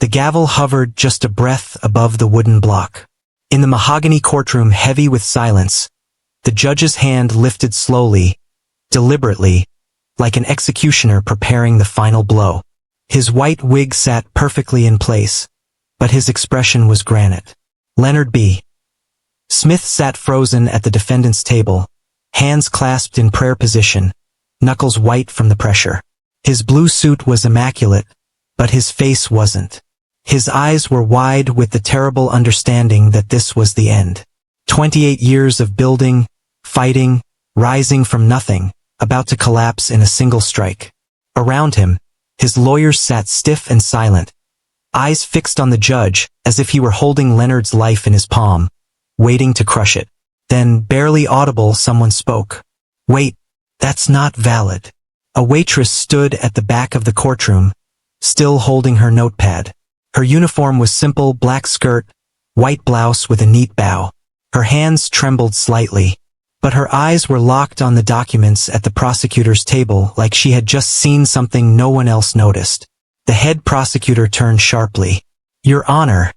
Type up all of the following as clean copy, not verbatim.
The gavel hovered just a breath above the wooden block. In the mahogany courtroom heavy with silence, the judge's hand lifted slowly, deliberately, like an executioner preparing the final blow. His white wig sat perfectly in place, but his expression was granite. Leonard B. Smith sat frozen at the defendant's table, hands clasped in prayer position, knuckles white from the pressure. His blue suit was immaculate, but his face wasn't. His eyes were wide with the terrible understanding that this was the end. 28 years of building, fighting, rising from nothing, about to collapse in a single strike. Around him, his lawyers sat stiff and silent, eyes fixed on the judge as if he were holding Leonard's life in his palm, waiting to crush it. Then, barely audible, someone spoke. "Wait, that's not valid." A waitress stood at the back of the courtroom, still holding her notepad. Her uniform was simple black skirt, white blouse with a neat bow. Her hands trembled slightly, but her eyes were locked on the documents at the prosecutor's table like she had just seen something no one else noticed. The head prosecutor turned sharply. "Your Honor,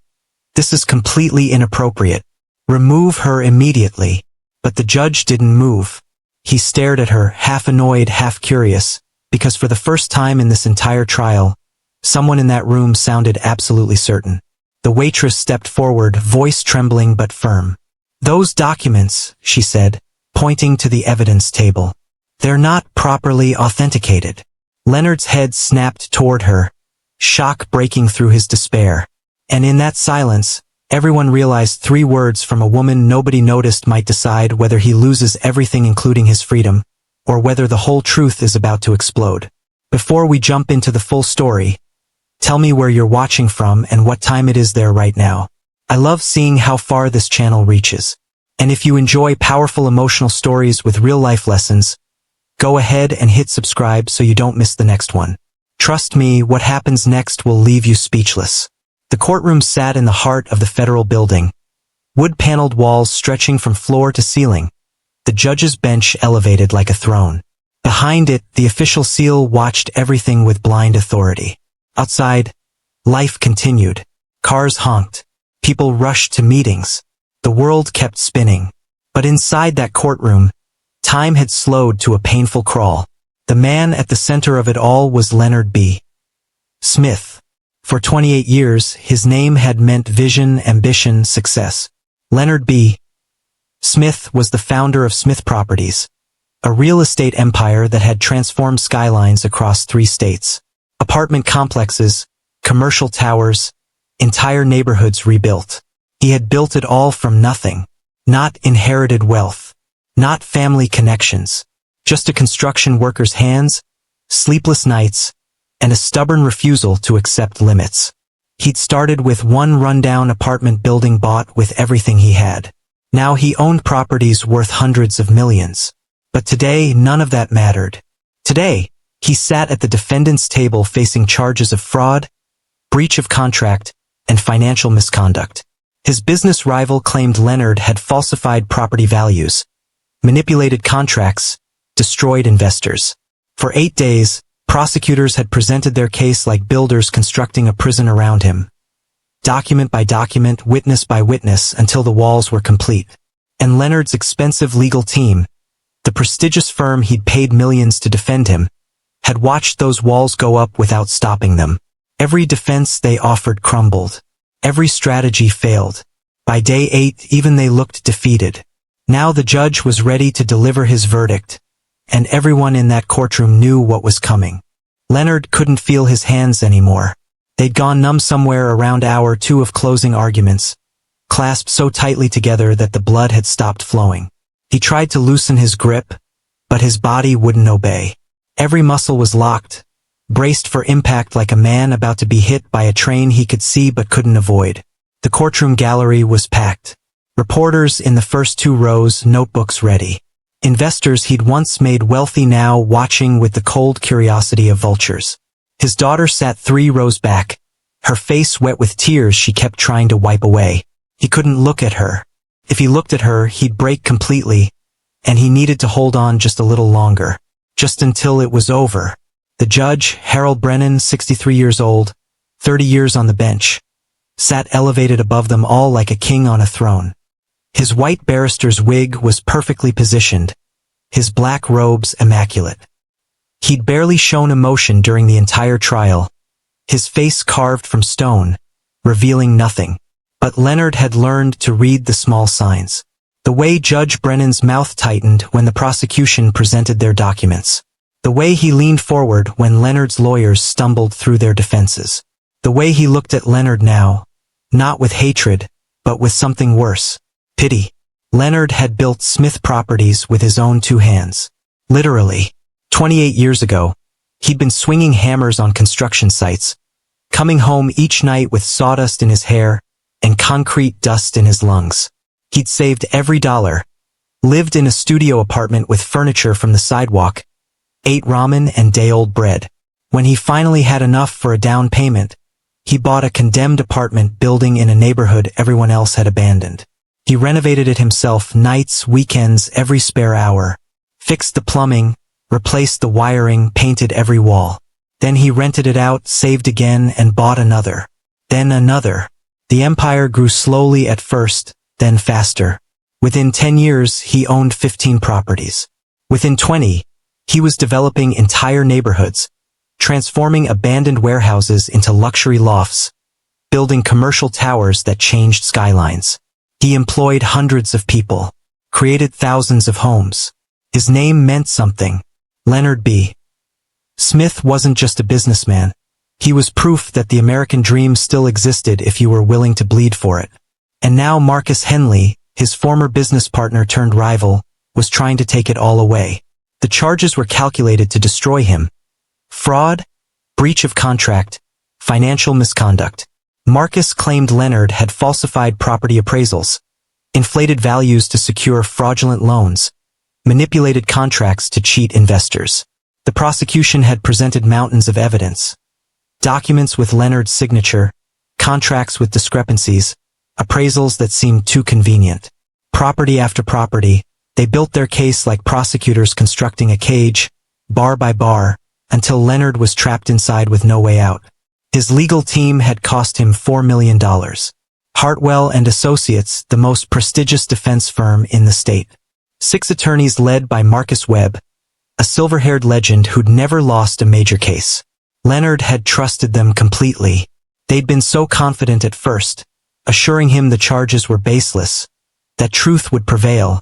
this is completely inappropriate. Remove her immediately." But the judge didn't move. He stared at her, half annoyed, half curious, because for the first time in this entire trial, someone in that room sounded absolutely certain. The waitress stepped forward, voice trembling but firm. "Those documents," she said, pointing to the evidence table. "They're not properly authenticated." Leonard's head snapped toward her, shock breaking through his despair. And in that silence, everyone realized 3 words from a woman nobody noticed might decide whether he loses everything including his freedom, or whether the whole truth is about to explode. Before we jump into the full story, tell me where you're watching from and what time it is there right now. I love seeing how far this channel reaches. And if you enjoy powerful emotional stories with real-life lessons, go ahead and hit subscribe so you don't miss the next one. Trust me, what happens next will leave you speechless. The courtroom sat in the heart of the federal building, wood-paneled walls stretching from floor to ceiling, the judge's bench elevated like a throne. Behind it, the official seal watched everything with blind authority. Outside, life continued. Cars honked. People rushed to meetings. The world kept spinning. But inside that courtroom, time had slowed to a painful crawl. The man at the center of it all was Leonard B. Smith. For 28 years, his name had meant vision, ambition, success. Leonard B. Smith was the founder of Smith Properties, a real estate empire that had transformed skylines across 3 states. Apartment complexes, commercial towers, entire neighborhoods rebuilt. He had built it all from nothing. Not inherited wealth. Not family connections. Just a construction worker's hands, sleepless nights, and a stubborn refusal to accept limits. He'd started with one rundown apartment building bought with everything he had. Now he owned properties worth hundreds of millions. But today, none of that mattered. Today, he sat at the defendant's table facing charges of fraud, breach of contract, and financial misconduct. His business rival claimed Leonard had falsified property values, manipulated contracts, destroyed investors. For 8 days, prosecutors had presented their case like builders constructing a prison around him. Document by document, witness by witness, until the walls were complete. And Leonard's expensive legal team, the prestigious firm he'd paid millions to defend him, had watched those walls go up without stopping them. Every defense they offered crumbled. Every strategy failed. By day 8, even they looked defeated. Now the judge was ready to deliver his verdict, and everyone in that courtroom knew what was coming. Leonard couldn't feel his hands anymore. They'd gone numb somewhere around hour 2 of closing arguments, clasped so tightly together that the blood had stopped flowing. He tried to loosen his grip, but his body wouldn't obey. Every muscle was locked, braced for impact like a man about to be hit by a train he could see but couldn't avoid. The courtroom gallery was packed. Reporters in the first 2 rows, notebooks ready. Investors he'd once made wealthy now watching with the cold curiosity of vultures. His daughter sat 3 rows back, her face wet with tears she kept trying to wipe away. He couldn't look at her. If he looked at her, he'd break completely, and he needed to hold on just a little longer, just until it was over. The judge, Harold Brennan, 63 years old, 30 years on the bench, sat elevated above them all like a king on a throne. His white barrister's wig was perfectly positioned, his black robes immaculate. He'd barely shown emotion during the entire trial, his face carved from stone, revealing nothing. But Leonard had learned to read the small signs. The way Judge Brennan's mouth tightened when the prosecution presented their documents. The way he leaned forward when Leonard's lawyers stumbled through their defenses. The way he looked at Leonard now, not with hatred, but with something worse. Pity. Leonard had built Smith Properties with his own 2 hands. Literally. 28 years ago, he'd been swinging hammers on construction sites, coming home each night with sawdust in his hair and concrete dust in his lungs. He'd saved every dollar, lived in a studio apartment with furniture from the sidewalk, ate ramen and day-old bread. When he finally had enough for a down payment, he bought a condemned apartment building in a neighborhood everyone else had abandoned. He renovated it himself nights, weekends, every spare hour, fixed the plumbing, replaced the wiring, painted every wall. Then he rented it out, saved again, and bought another. Then another. The empire grew slowly at first, then faster. Within 10 years, he owned 15 properties. Within 20, he was developing entire neighborhoods, transforming abandoned warehouses into luxury lofts, building commercial towers that changed skylines. He employed hundreds of people, created thousands of homes. His name meant something. Leonard B. Smith wasn't just a businessman. He was proof that the American dream still existed if you were willing to bleed for it. And now Marcus Henley, his former business partner turned rival, was trying to take it all away. The charges were calculated to destroy him. Fraud, breach of contract, financial misconduct. Marcus claimed Leonard had falsified property appraisals, inflated values to secure fraudulent loans, manipulated contracts to cheat investors. The prosecution had presented mountains of evidence. Documents with Leonard's signature, contracts with discrepancies, appraisals that seemed too convenient. Property after property, they built their case like prosecutors constructing a cage, bar by bar, until Leonard was trapped inside with no way out. His legal team had cost him $4 million. Hartwell and Associates, the most prestigious defense firm in the state. 6 attorneys led by Marcus Webb, a silver-haired legend who'd never lost a major case. Leonard had trusted them completely. They'd been so confident at first, assuring him the charges were baseless, that truth would prevail,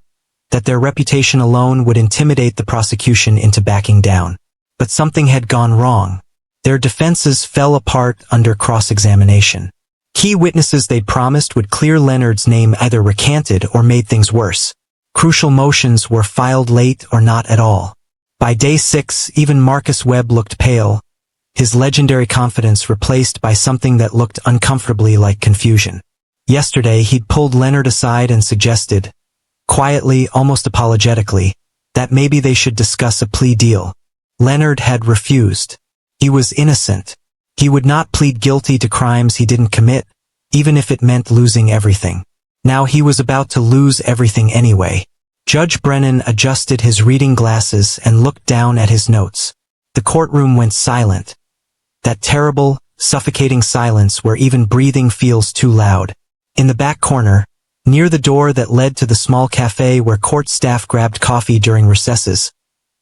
that their reputation alone would intimidate the prosecution into backing down. But something had gone wrong. Their defenses fell apart under cross-examination. Key witnesses they'd promised would clear Leonard's name either recanted or made things worse. Crucial motions were filed late or not at all. By day 6, even Marcus Webb looked pale, his legendary confidence replaced by something that looked uncomfortably like confusion. Yesterday, he'd pulled Leonard aside and suggested, quietly, almost apologetically, that maybe they should discuss a plea deal. Leonard had refused. He was innocent. He would not plead guilty to crimes he didn't commit, even if it meant losing everything. Now he was about to lose everything anyway. Judge Brennan adjusted his reading glasses and looked down at his notes. The courtroom went silent. That terrible, suffocating silence where even breathing feels too loud. In the back corner, near the door that led to the small cafe where court staff grabbed coffee during recesses,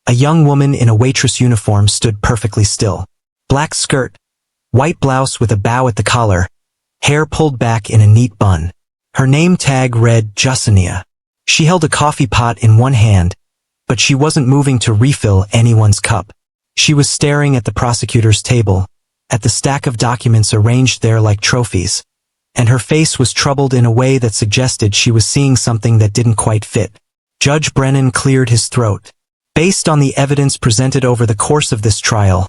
a young woman in a waitress uniform stood perfectly still. Black skirt, white blouse with a bow at the collar, hair pulled back in a neat bun. Her name tag read Jusania. She held a coffee pot in one hand, but she wasn't moving to refill anyone's cup. She was staring at the prosecutor's table, at the stack of documents arranged there like trophies, and her face was troubled in a way that suggested she was seeing something that didn't quite fit. Judge Brennan cleared his throat. Based on the evidence presented over the course of this trial,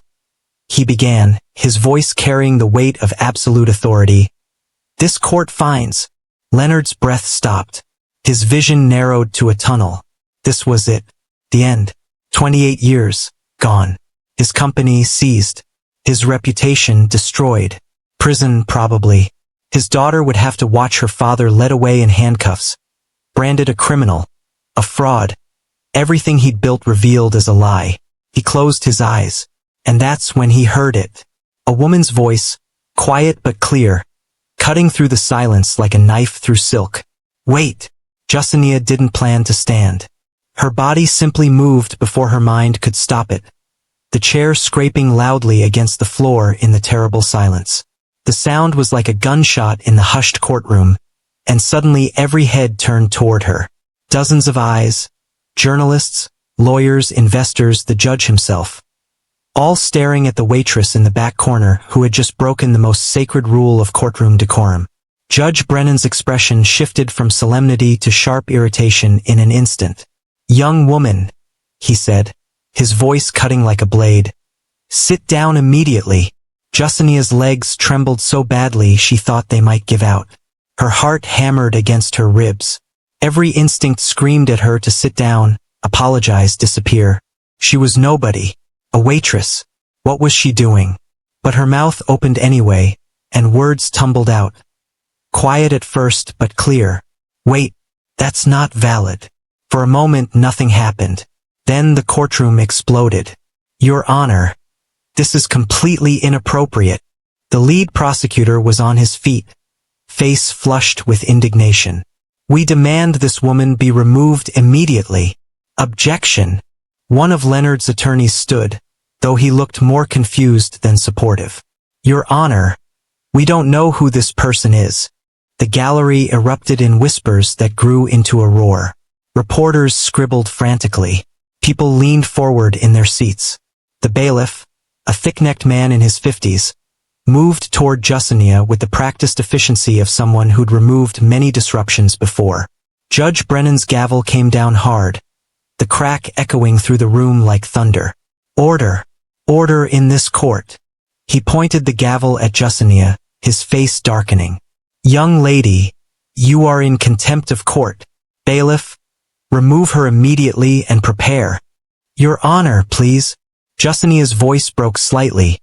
he began, his voice carrying the weight of absolute authority. This court finds. Leonard's breath stopped. His vision narrowed to a tunnel. This was it. The end. 28 years, gone. His company seized. His reputation destroyed. Prison, probably. His daughter would have to watch her father led away in handcuffs. Branded a criminal. A fraud. Everything he'd built revealed as a lie. He closed his eyes. And that's when he heard it. A woman's voice, quiet but clear, cutting through the silence like a knife through silk. Wait! Justinia didn't plan to stand. Her body simply moved before her mind could stop it, the chair scraping loudly against the floor in the terrible silence. The sound was like a gunshot in the hushed courtroom, and suddenly every head turned toward her. Dozens of eyes, journalists, lawyers, investors, the judge himself, all staring at the waitress in the back corner who had just broken the most sacred rule of courtroom decorum. Judge Brennan's expression shifted from solemnity to sharp irritation in an instant. "Young woman," he said, his voice cutting like a blade, "sit down immediately." Justinia's legs trembled so badly she thought they might give out. Her heart hammered against her ribs. Every instinct screamed at her to sit down, apologize, disappear. She was nobody, a waitress. What was she doing? But her mouth opened anyway, and words tumbled out. Quiet at first, but clear. "Wait, that's not valid." For a moment nothing happened. Then the courtroom exploded. "Your Honor, this is completely inappropriate." The lead prosecutor was on his feet, face flushed with indignation. "We demand this woman be removed immediately." "Objection." One of Leonard's attorneys stood, though he looked more confused than supportive. "Your Honor, we don't know who this person is." The gallery erupted in whispers that grew into a roar. Reporters scribbled frantically. People leaned forward in their seats. The bailiff, a thick-necked man in his 50s, moved toward Justinia with the practiced efficiency of someone who'd removed many disruptions before. Judge Brennan's gavel came down hard, the crack echoing through the room like thunder. "Order! Order in this court!" He pointed the gavel at Justinia, his face darkening. "Young lady, you are in contempt of court." "Bailiff, remove her immediately and prepare." "Your Honor, please." Justinia's voice broke slightly,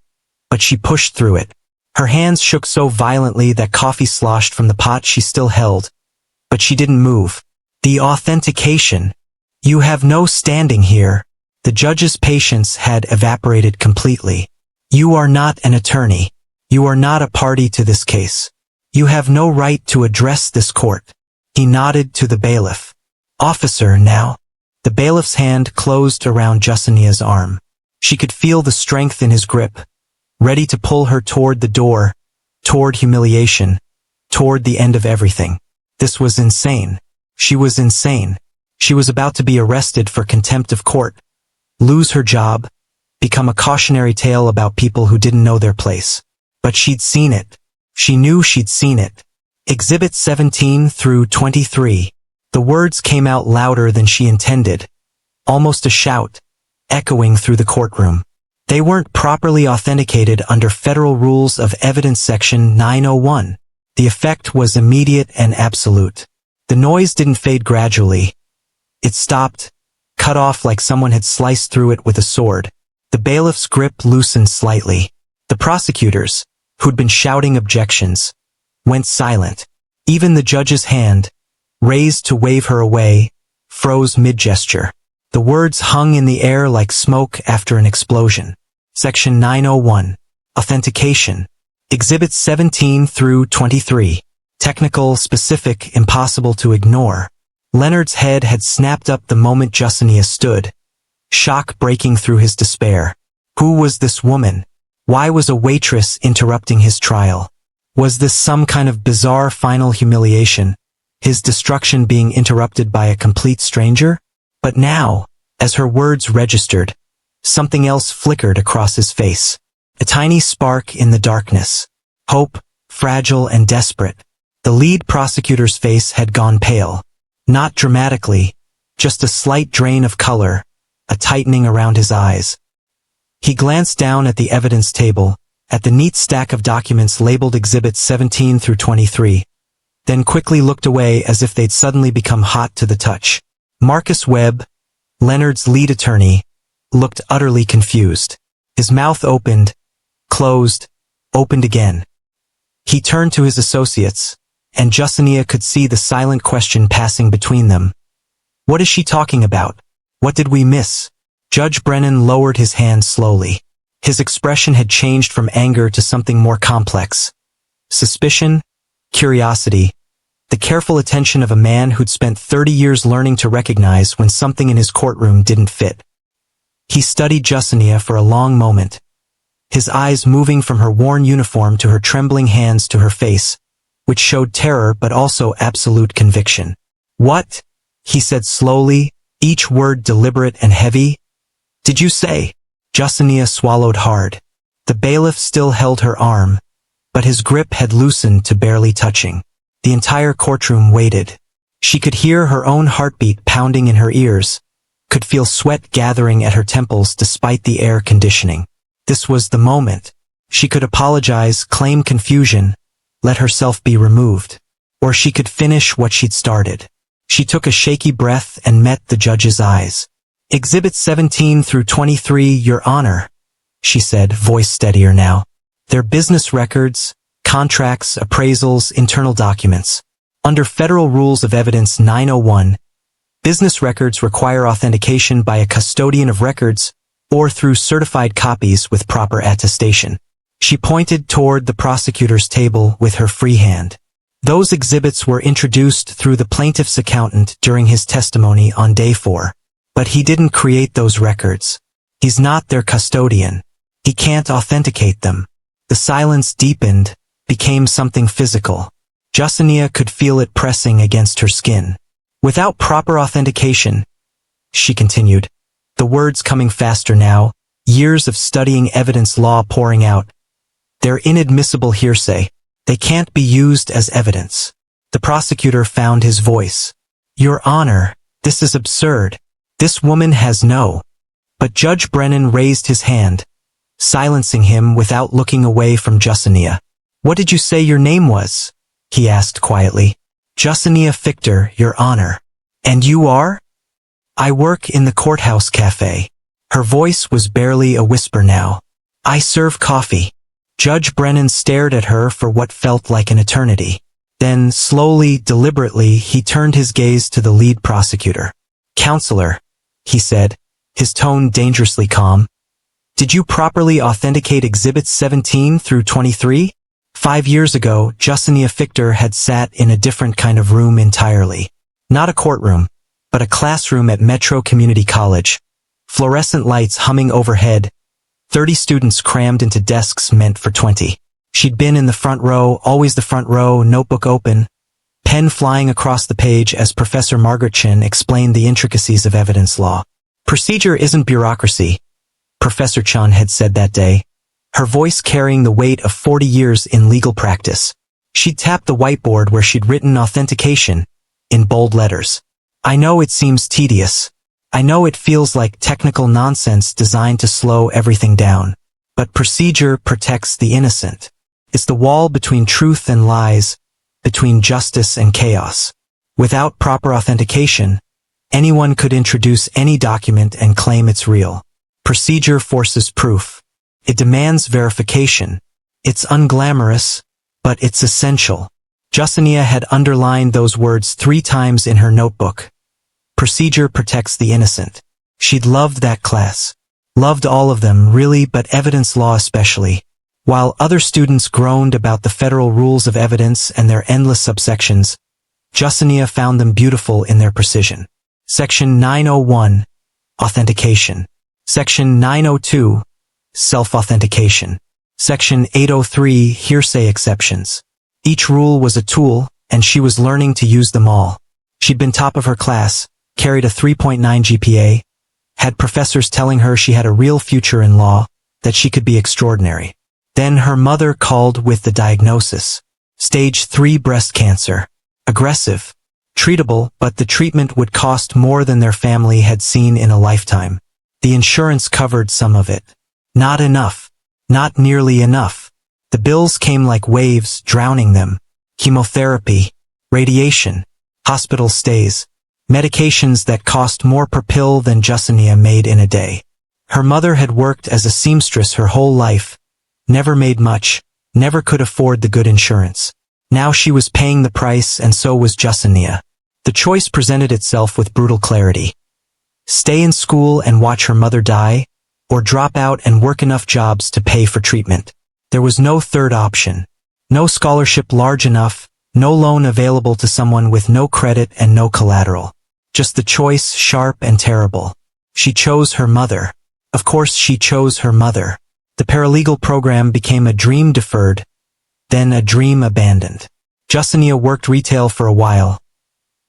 but she pushed through it. Her hands shook so violently that coffee sloshed from the pot she still held, but she didn't move. "The authentication. You have no standing here." The judge's patience had evaporated completely. "You are not an attorney. You are not a party to this case. You have no right to address this court." He nodded to the bailiff. "Officer, now." The bailiff's hand closed around Justinia's arm. She could feel the strength in his grip, ready to pull her toward the door, toward humiliation, toward the end of everything. This was insane. She was insane. She was about to be arrested for contempt of court, lose her job, become a cautionary tale about people who didn't know their place. But she'd seen it. She knew she'd seen it. Exhibit 17 through 23. The words came out louder than she intended, almost a shout, echoing through the courtroom. They weren't properly authenticated under Federal Rules of Evidence Section 901. The effect was immediate and absolute. The noise didn't fade gradually. It stopped, cut off like someone had sliced through it with a sword. The bailiff's grip loosened slightly. The prosecutors, who'd been shouting objections, went silent. Even the judge's hand, raised to wave her away, froze mid-gesture. The words hung in the air like smoke after an explosion. Section 901. Authentication. Exhibits 17 through 23. Technical, specific, impossible to ignore. Leonard's head had snapped up the moment Justinia stood, shock breaking through his despair. Who was this woman? Why was a waitress interrupting his trial? Was this some kind of bizarre final humiliation, his destruction being interrupted by a complete stranger? But now, as her words registered, something else flickered across his face. A tiny spark in the darkness. Hope, fragile and desperate. The lead prosecutor's face had gone pale. Not dramatically, just a slight drain of color, a tightening around his eyes. He glanced down at the evidence table, at the neat stack of documents labeled Exhibits 17 through 23, then quickly looked away as if they'd suddenly become hot to the touch. Marcus Webb, Leonard's lead attorney, looked utterly confused. His mouth opened, closed, opened again. He turned to his associates, and Justinia could see the silent question passing between them. What is she talking about? What did we miss? Judge Brennan lowered his hand slowly. His expression had changed from anger to something more complex. Suspicion, curiosity, the careful attention of a man who'd spent 30 years learning to recognize when something in his courtroom didn't fit. He studied Justinia for a long moment, his eyes moving from her worn uniform to her trembling hands to her face, which showed terror but also absolute conviction. "What?" he said slowly, each word deliberate and heavy. "Did you say?" Justinia swallowed hard. The bailiff still held her arm, but his grip had loosened to barely touching. The entire courtroom waited. She could hear her own heartbeat pounding in her ears, could feel sweat gathering at her temples despite the air conditioning. This was the moment. She could apologize, claim confusion, let herself be removed. Or she could finish what she'd started. She took a shaky breath and met the judge's eyes. "Exhibits 17 through 23, Your Honor," she said, voice steadier now. "They're business records, contracts, appraisals, internal documents. Under Federal Rules of Evidence 901, business records require authentication by a custodian of records or through certified copies with proper attestation." She pointed toward the prosecutor's table with her free hand. "Those exhibits were introduced through the plaintiff's accountant during his testimony on day 4. But he didn't create those records. He's not their custodian. He can't authenticate them." The silence deepened, became something physical. Justinia could feel it pressing against her skin. "Without proper authentication," she continued, the words coming faster now, years of studying evidence law pouring out, "they're inadmissible hearsay. They can't be used as evidence." The prosecutor found his voice. "Your Honor, this is absurd. This woman has no—" But Judge Brennan raised his hand, silencing him without looking away from Justinia. "What did you say your name was?" he asked quietly. "Justinia Fichter, Your Honor." "And you are?" "I work in the courthouse cafe." Her voice was barely a whisper now. "I serve coffee." Judge Brennan stared at her for what felt like an eternity. Then, slowly, deliberately, he turned his gaze to the lead prosecutor. "Counselor," he said, his tone dangerously calm, "did you properly authenticate exhibits 17 through 23? 5 years ago, Justinia Fichter had sat in a different kind of room entirely. Not a courtroom, but a classroom at Metro Community College. Fluorescent lights humming overhead, 30 students crammed into desks meant for 20. She'd been in the front row, always the front row, notebook open, pen flying across the page as Professor Margaret Chin explained the intricacies of evidence law. Procedure isn't bureaucracy, Professor Chan had said that day, her voice carrying the weight of 40 years in legal practice. She'd tapped the whiteboard where she'd written authentication, in bold letters. "I know it seems tedious. I know it feels like technical nonsense designed to slow everything down. But procedure protects the innocent. It's the wall between truth and lies, between justice and chaos. Without proper authentication, anyone could introduce any document and claim it's real. Procedure forces proof. It demands verification. It's unglamorous, but it's essential." Justinia had underlined those words 3 times in her notebook. Procedure protects the innocent. She'd loved that class. Loved all of them, really, but evidence law especially. While other students groaned about the federal rules of evidence and their endless subsections, Justinia found them beautiful in their precision. Section 901, Authentication. Section 902, Self-authentication. Section 803, Hearsay exceptions. Each rule was a tool, and she was learning to use them all. She'd been top of her class, carried a 3.9 GPA, had professors telling her she had a real future in law, that she could be extraordinary. Then her mother called with the diagnosis. Stage 3 breast cancer. Aggressive. Treatable, but the treatment would cost more than their family had seen in a lifetime. The insurance covered some of it. Not enough. Not nearly enough. The bills came like waves, drowning them. Chemotherapy, radiation, hospital stays, medications that cost more per pill than Justinia made in a day. Her mother had worked as a seamstress her whole life, never made much, never could afford the good insurance. Now she was paying the price, and so was Justinia. The choice presented itself with brutal clarity. Stay in school and watch her mother die, or drop out and work enough jobs to pay for treatment. There was no third option. No scholarship large enough, no loan available to someone with no credit and no collateral. Just the choice, sharp and terrible. She chose her mother. Of course she chose her mother. The paralegal program became a dream deferred, then a dream abandoned. Justinia worked retail for a while.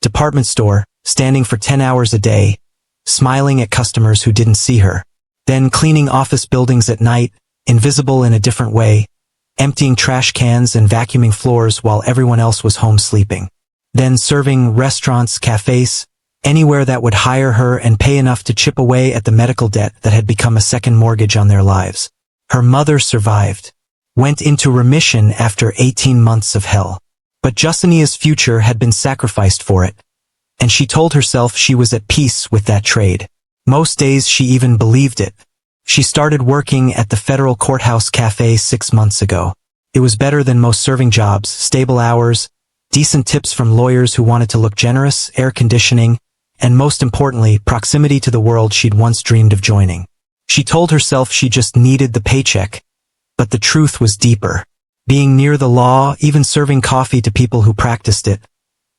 Department store, standing for 10 hours a day, smiling at customers who didn't see her. Then cleaning office buildings at night, invisible in a different way, emptying trash cans and vacuuming floors while everyone else was home sleeping. Then serving restaurants, cafes, anywhere that would hire her and pay enough to chip away at the medical debt that had become a second mortgage on their lives. Her mother survived, went into remission after 18 months of hell. But Justinia's future had been sacrificed for it, and she told herself she was at peace with that trade. Most days she even believed it. She started working at the federal courthouse cafe 6 months ago. It was better than most serving jobs, stable hours, decent tips from lawyers who wanted to look generous, air conditioning, and most importantly, proximity to the world she'd once dreamed of joining. She told herself she just needed the paycheck, but the truth was deeper. Being near the law, even serving coffee to people who practiced it,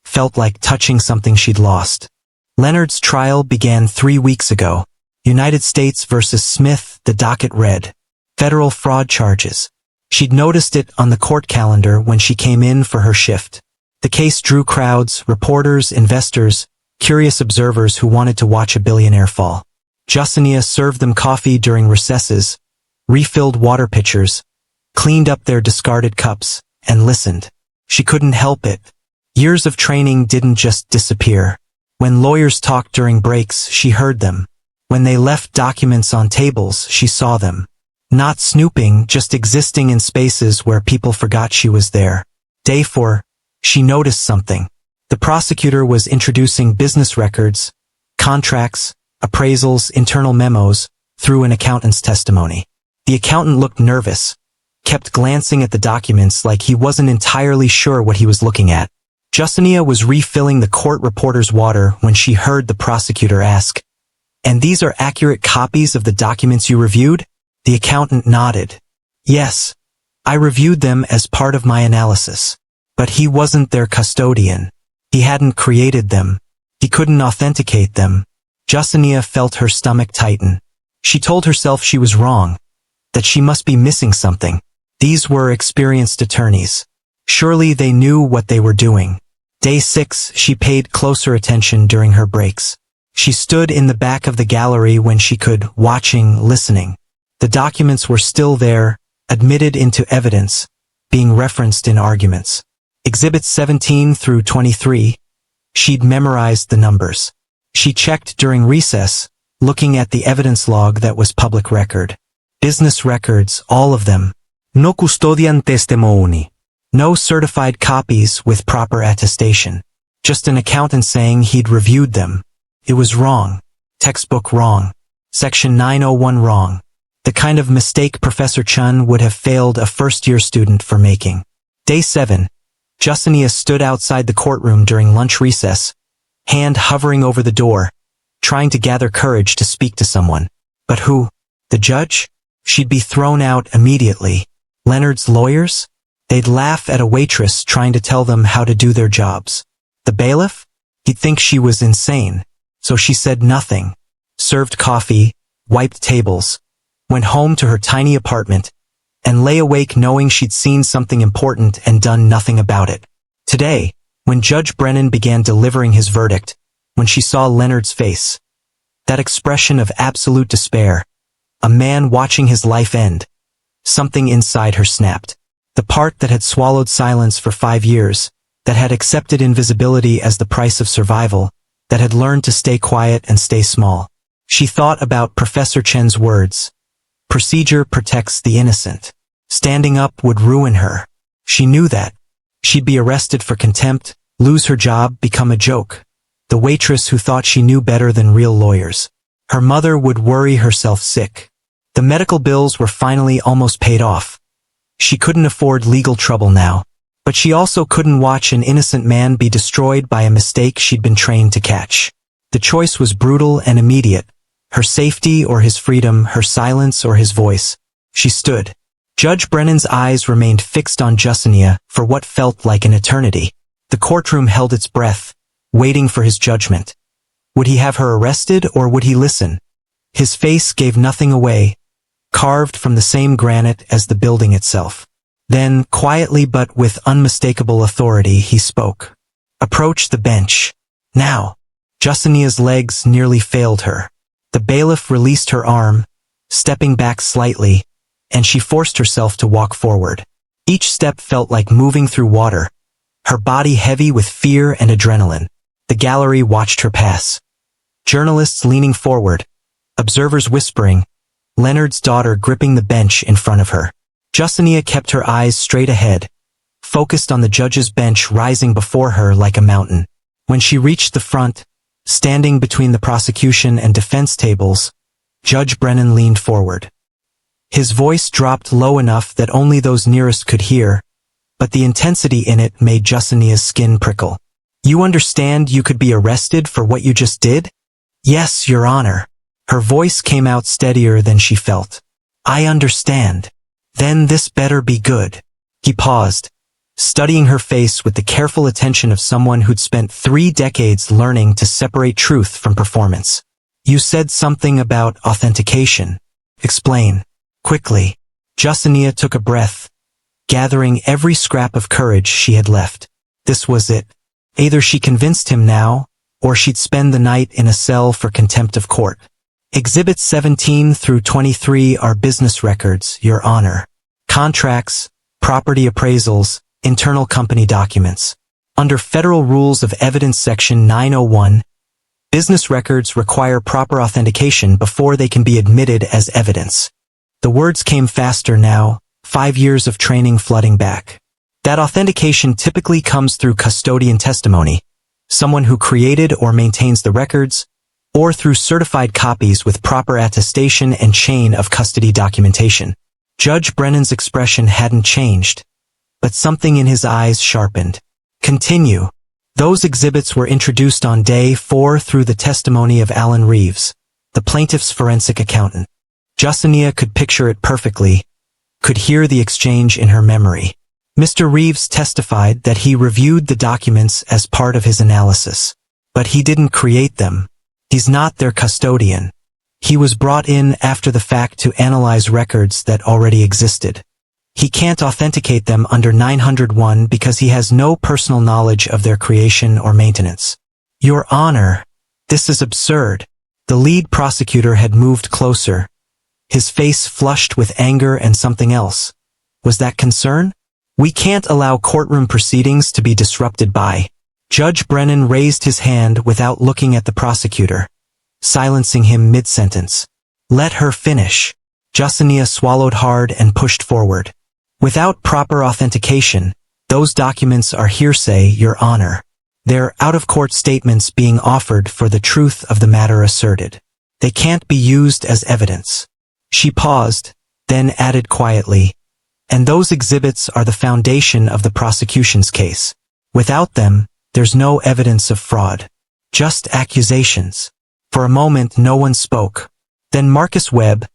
felt like touching something she'd lost. Leonard's trial began 3 weeks ago. United States versus Smith, the docket read. Federal fraud charges. She'd noticed it on the court calendar when she came in for her shift. The case drew crowds, reporters, investors, curious observers who wanted to watch a billionaire fall. Justinia served them coffee during recesses, refilled water pitchers, cleaned up their discarded cups, and listened. She couldn't help it. Years of training didn't just disappear. When lawyers talked during breaks, she heard them. When they left documents on tables, she saw them. Not snooping, just existing in spaces where people forgot she was there. Day 4, she noticed something. The prosecutor was introducing business records, contracts, appraisals, internal memos, through an accountant's testimony. The accountant looked nervous, kept glancing at the documents like he wasn't entirely sure what he was looking at. Justinia was refilling the court reporter's water when she heard the prosecutor ask, "And these are accurate copies of the documents you reviewed?" The accountant nodded. "Yes. I reviewed them as part of my analysis. But he wasn't their custodian. He hadn't created them. He couldn't authenticate them." Justinia felt her stomach tighten. She told herself she was wrong, that she must be missing something. These were experienced attorneys. Surely they knew what they were doing. Day 6, she paid closer attention during her breaks. She stood in the back of the gallery when she could, watching, listening. The documents were still there, admitted into evidence, being referenced in arguments. Exhibits 17 through 23. She'd memorized the numbers. She checked during recess, looking at the evidence log that was public record. Business records, all of them. No custodian testimony. No certified copies with proper attestation. Just an accountant saying he'd reviewed them. It was wrong. Textbook wrong. Section 901 wrong. The kind of mistake Professor Chun would have failed a first-year student for making. Day 7. Justinia stood outside the courtroom during lunch recess, hand hovering over the door, trying to gather courage to speak to someone. But who? The judge? She'd be thrown out immediately. Leonard's lawyers? They'd laugh at a waitress trying to tell them how to do their jobs. The bailiff? He'd think she was insane. So she said nothing, served coffee, wiped tables, went home to her tiny apartment, and lay awake knowing she'd seen something important and done nothing about it. Today, when Judge Brennan began delivering his verdict, when she saw Leonard's face, that expression of absolute despair, a man watching his life end, something inside her snapped. The part that had swallowed silence for 5 years, that had accepted invisibility as the price of survival, that had learned to stay quiet and stay small. She thought about Professor Chen's words. Procedure protects the innocent. Standing up would ruin her. She knew that. She'd be arrested for contempt, lose her job, become a joke. The waitress who thought she knew better than real lawyers. Her mother would worry herself sick. The medical bills were finally almost paid off. She couldn't afford legal trouble now. But she also couldn't watch an innocent man be destroyed by a mistake she'd been trained to catch. The choice was brutal and immediate. Her safety or his freedom, her silence or his voice. She stood. Judge Brennan's eyes remained fixed on Justinia for what felt like an eternity. The courtroom held its breath, waiting for his judgment. Would he have her arrested or would he listen? His face gave nothing away, carved from the same granite as the building itself. Then, quietly but with unmistakable authority, he spoke. Approach the bench. Now. Justinia's legs nearly failed her. The bailiff released her arm, stepping back slightly, and she forced herself to walk forward. Each step felt like moving through water, her body heavy with fear and adrenaline. The gallery watched her pass. Journalists leaning forward, observers whispering, Leonard's daughter gripping the bench in front of her. Justinia kept her eyes straight ahead, focused on the judge's bench rising before her like a mountain. When she reached the front, standing between the prosecution and defense tables, Judge Brennan leaned forward. His voice dropped low enough that only those nearest could hear, but the intensity in it made Justinia's skin prickle. You understand you could be arrested for what you just did? Yes, Your Honor. Her voice came out steadier than she felt. I understand. Then this better be good. He paused, studying her face with the careful attention of someone who'd spent 3 decades learning to separate truth from performance. You said something about authentication. Explain. Quickly. Justinia took a breath, gathering every scrap of courage she had left. This was it. Either she convinced him now, or she'd spend the night in a cell for contempt of court. Exhibits 17 through 23 are business records, Your Honor. Contracts, property appraisals, internal company documents. Under Federal Rules of Evidence Section 901, business records require proper authentication before they can be admitted as evidence. The words came faster now, 5 years of training flooding back. That authentication typically comes through custodian testimony, someone who created or maintains the records, or through certified copies with proper attestation and chain of custody documentation. Judge Brennan's expression hadn't changed, but something in his eyes sharpened. Continue. Those exhibits were introduced on day 4 through the testimony of Alan Reeves, the plaintiff's forensic accountant. Justinia could picture it perfectly, could hear the exchange in her memory. Mr. Reeves testified that he reviewed the documents as part of his analysis. But he didn't create them. He's not their custodian. He was brought in after the fact to analyze records that already existed. He can't authenticate them under 901 because he has no personal knowledge of their creation or maintenance. Your Honor, this is absurd. The lead prosecutor had moved closer, his face flushed with anger and something else. Was that concern? We can't allow courtroom proceedings to be disrupted by. Judge Brennan raised his hand without looking at the prosecutor, silencing him mid-sentence. Let her finish. Justinia swallowed hard and pushed forward. Without proper authentication, those documents are hearsay, Your Honor. They're out-of-court statements being offered for the truth of the matter asserted. They can't be used as evidence. She paused, then added quietly, and those exhibits are the foundation of the prosecution's case. Without them, there's no evidence of fraud. Just accusations. For a moment no one spoke. Then Marcus Webb,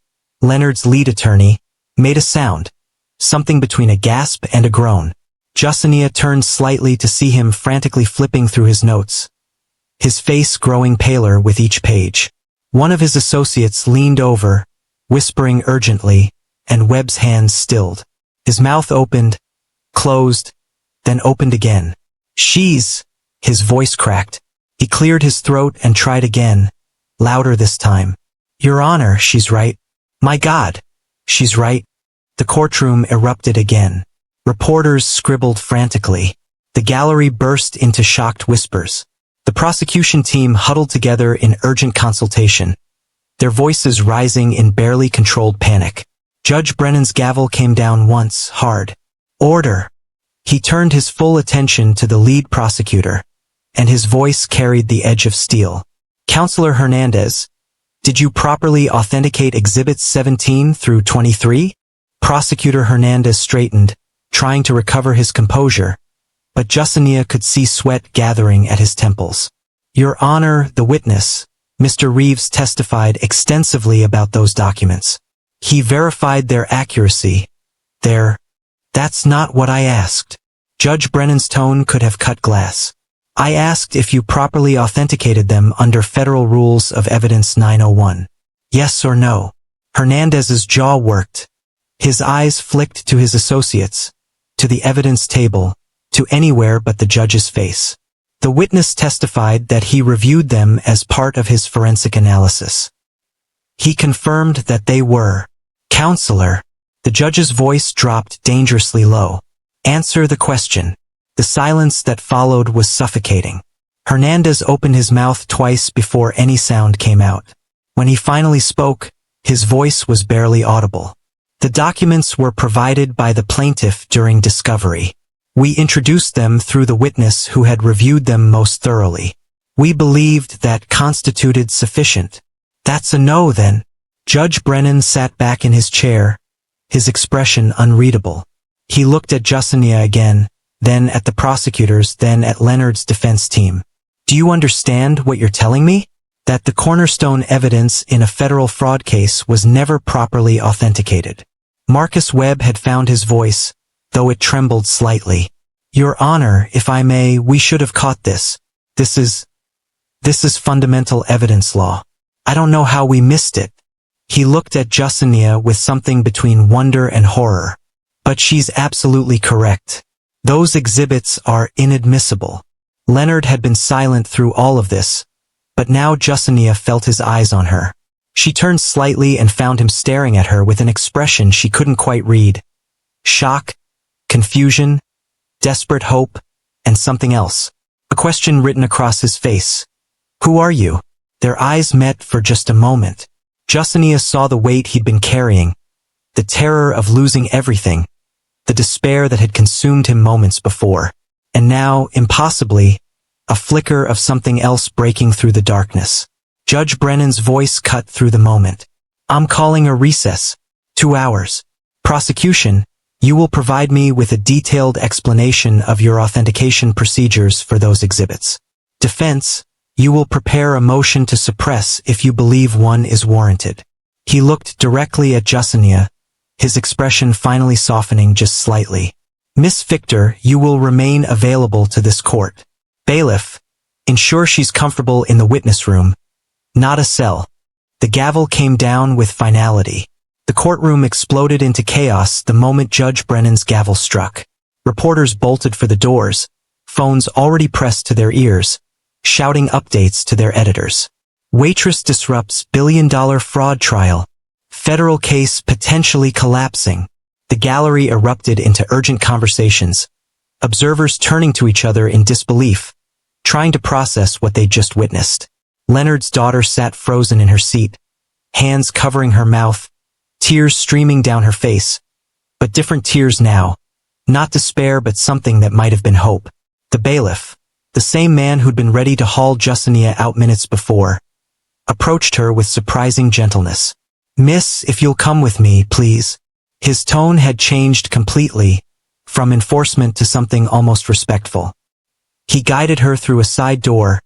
Leonard's lead attorney, made a sound, something between a gasp and a groan. Justinia turned slightly to see him frantically flipping through his notes, his face growing paler with each page. One of his associates leaned over, whispering urgently, and Webb's hands stilled. His mouth opened, closed, then opened again. His voice cracked. He cleared his throat and tried again, louder this time. Your Honor, she's right. My God, she's right. The courtroom erupted again. Reporters scribbled frantically. The gallery burst into shocked whispers. The prosecution team huddled together in urgent consultation, their voices rising in barely controlled panic. Judge Brennan's gavel came down once, hard. Order. He turned his full attention to the lead prosecutor, and his voice carried the edge of steel. Counselor Hernandez, did you properly authenticate exhibits 17 through 23? Prosecutor Hernandez straightened, trying to recover his composure, but Justinia could see sweat gathering at his temples. Your Honor, the witness, Mr. Reeves testified extensively about those documents. He verified their accuracy. That's not what I asked. Judge Brennan's tone could have cut glass. I asked if you properly authenticated them under Federal Rules of Evidence 901. Yes or no? Hernandez's jaw worked. His eyes flicked to his associates, to the evidence table, to anywhere but the judge's face. The witness testified that he reviewed them as part of his forensic analysis. He confirmed that they were. Counselor, the judge's voice dropped dangerously low. Answer the question. The silence that followed was suffocating. Hernandez opened his mouth twice before any sound came out. When he finally spoke, his voice was barely audible. The documents were provided by the plaintiff during discovery. We introduced them through the witness who had reviewed them most thoroughly. We believed that constituted sufficient. That's a no then. Judge Brennan sat back in his chair, his expression unreadable. He looked at Justinia again, then at the prosecutors, then at Leonard's defense team. Do you understand what you're telling me? That the cornerstone evidence in a federal fraud case was never properly authenticated. Marcus Webb had found his voice, though it trembled slightly. Your Honor, if I may, we should have caught this. This is fundamental evidence law. I don't know how we missed it. He looked at Justinia with something between wonder and horror. But she's absolutely correct. Those exhibits are inadmissible. Leonard had been silent through all of this, but now Justinia felt his eyes on her. She turned slightly and found him staring at her with an expression she couldn't quite read. Shock, confusion, desperate hope, and something else. A question written across his face. Who are you? Their eyes met for just a moment. Justinia saw the weight he'd been carrying, the terror of losing everything, the despair that had consumed him moments before, and now, impossibly, a flicker of something else breaking through the darkness. Judge Brennan's voice cut through the moment. I'm calling a recess. 2 hours. Prosecution, you will provide me with a detailed explanation of your authentication procedures for those exhibits. Defense, you will prepare a motion to suppress if you believe one is warranted. He looked directly at Justinia, his expression finally softening just slightly. Miss Victor, you will remain available to this court. Bailiff, ensure she's comfortable in the witness room, not a cell. The gavel came down with finality. The courtroom exploded into chaos the moment Judge Brennan's gavel struck. Reporters bolted for the doors, phones already pressed to their ears, shouting updates to their editors. Waitress disrupts billion-dollar fraud trial. Federal case potentially collapsing. The gallery erupted into urgent conversations, observers turning to each other in disbelief, trying to process what they'd just witnessed. Leonard's daughter sat frozen in her seat, hands covering her mouth, tears streaming down her face. But different tears now. Not despair, but something that might have been hope. The bailiff, the same man who'd been ready to haul Justinia out minutes before, approached her with surprising gentleness. Miss, if you'll come with me, please. His tone had changed completely, from enforcement to something almost respectful. He guided her through a side door,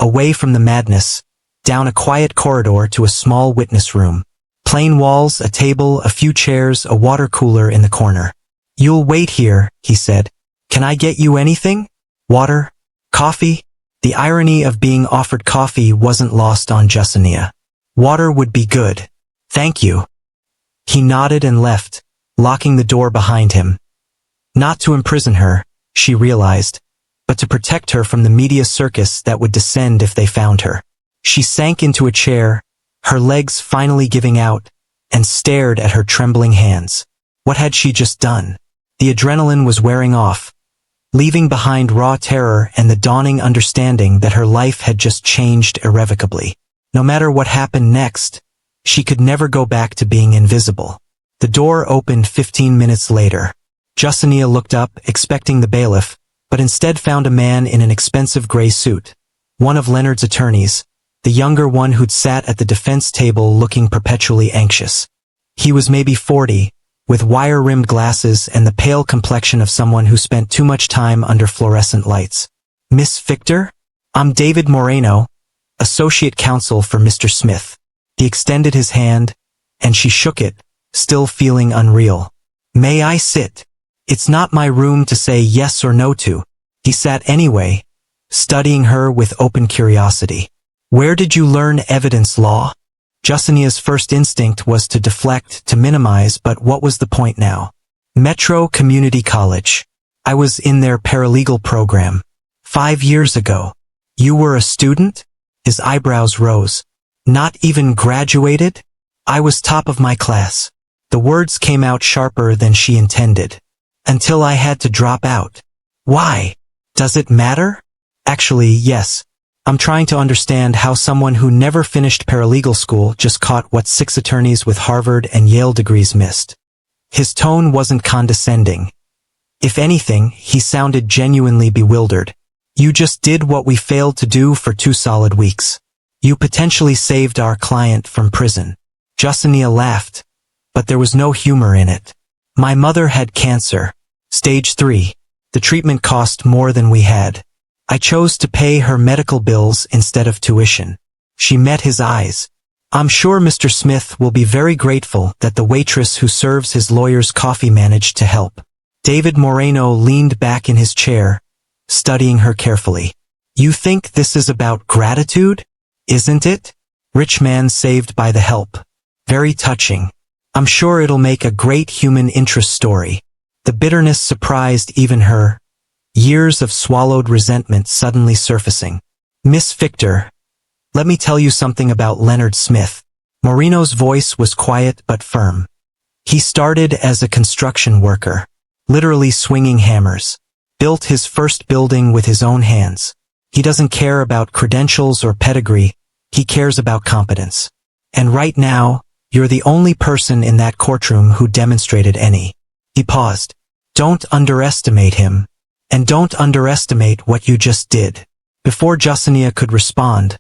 away from the madness, down a quiet corridor to a small witness room. Plain walls, a table, a few chairs, a water cooler in the corner. You'll wait here, he said. Can I get you anything? Water? Coffee? The irony of being offered coffee wasn't lost on Justinia. Water would be good. Thank you. He nodded and left, locking the door behind him. Not to imprison her, she realized, but to protect her from the media circus that would descend if they found her. She sank into a chair, her legs finally giving out, and stared at her trembling hands. What had she just done? The adrenaline was wearing off, leaving behind raw terror and the dawning understanding that her life had just changed irrevocably. No matter what happened next, she could never go back to being invisible. The door opened 15 minutes later. Justinia looked up, expecting the bailiff, but instead found a man in an expensive gray suit, one of Leonard's attorneys, the younger one who'd sat at the defense table looking perpetually anxious. He was maybe 40, with wire-rimmed glasses and the pale complexion of someone who spent too much time under fluorescent lights. Miss Victor? I'm David Moreno, associate counsel for Mr. Smith. He extended his hand, and she shook it, still feeling unreal. May I sit? It's not my room to say yes or no to. He sat anyway, studying her with open curiosity. Where did you learn evidence law? Justinia's first instinct was to deflect, to minimize, but what was the point now? Metro Community College. I was in their paralegal program. 5 years ago. You were a student? His eyebrows rose. Not even graduated? I was top of my class. The words came out sharper than she intended. Until I had to drop out. Why? Does it matter? Actually, yes. I'm trying to understand how someone who never finished paralegal school just caught what 6 attorneys with Harvard and Yale degrees missed. His tone wasn't condescending. If anything, he sounded genuinely bewildered. You just did what we failed to do for 2 solid weeks. You potentially saved our client from prison. Justinia laughed, but there was no humor in it. My mother had cancer. Stage 3. The treatment cost more than we had. I chose to pay her medical bills instead of tuition. She met his eyes. I'm sure Mr. Smith will be very grateful that the waitress who serves his lawyer's coffee managed to help. David Moreno leaned back in his chair, studying her carefully. You think this is about gratitude? Isn't it? Rich man saved by the help. Very touching. I'm sure it'll make a great human interest story. The bitterness surprised even her. Years of swallowed resentment suddenly surfacing. Miss Victor, let me tell you something about Leonard Smith. Moreno's voice was quiet but firm. He started as a construction worker, literally swinging hammers. Built his first building with his own hands. He doesn't care about credentials or pedigree, he cares about competence. And right now, you're the only person in that courtroom who demonstrated any. He paused. Don't underestimate him. And don't underestimate what you just did. Before Justinia could respond,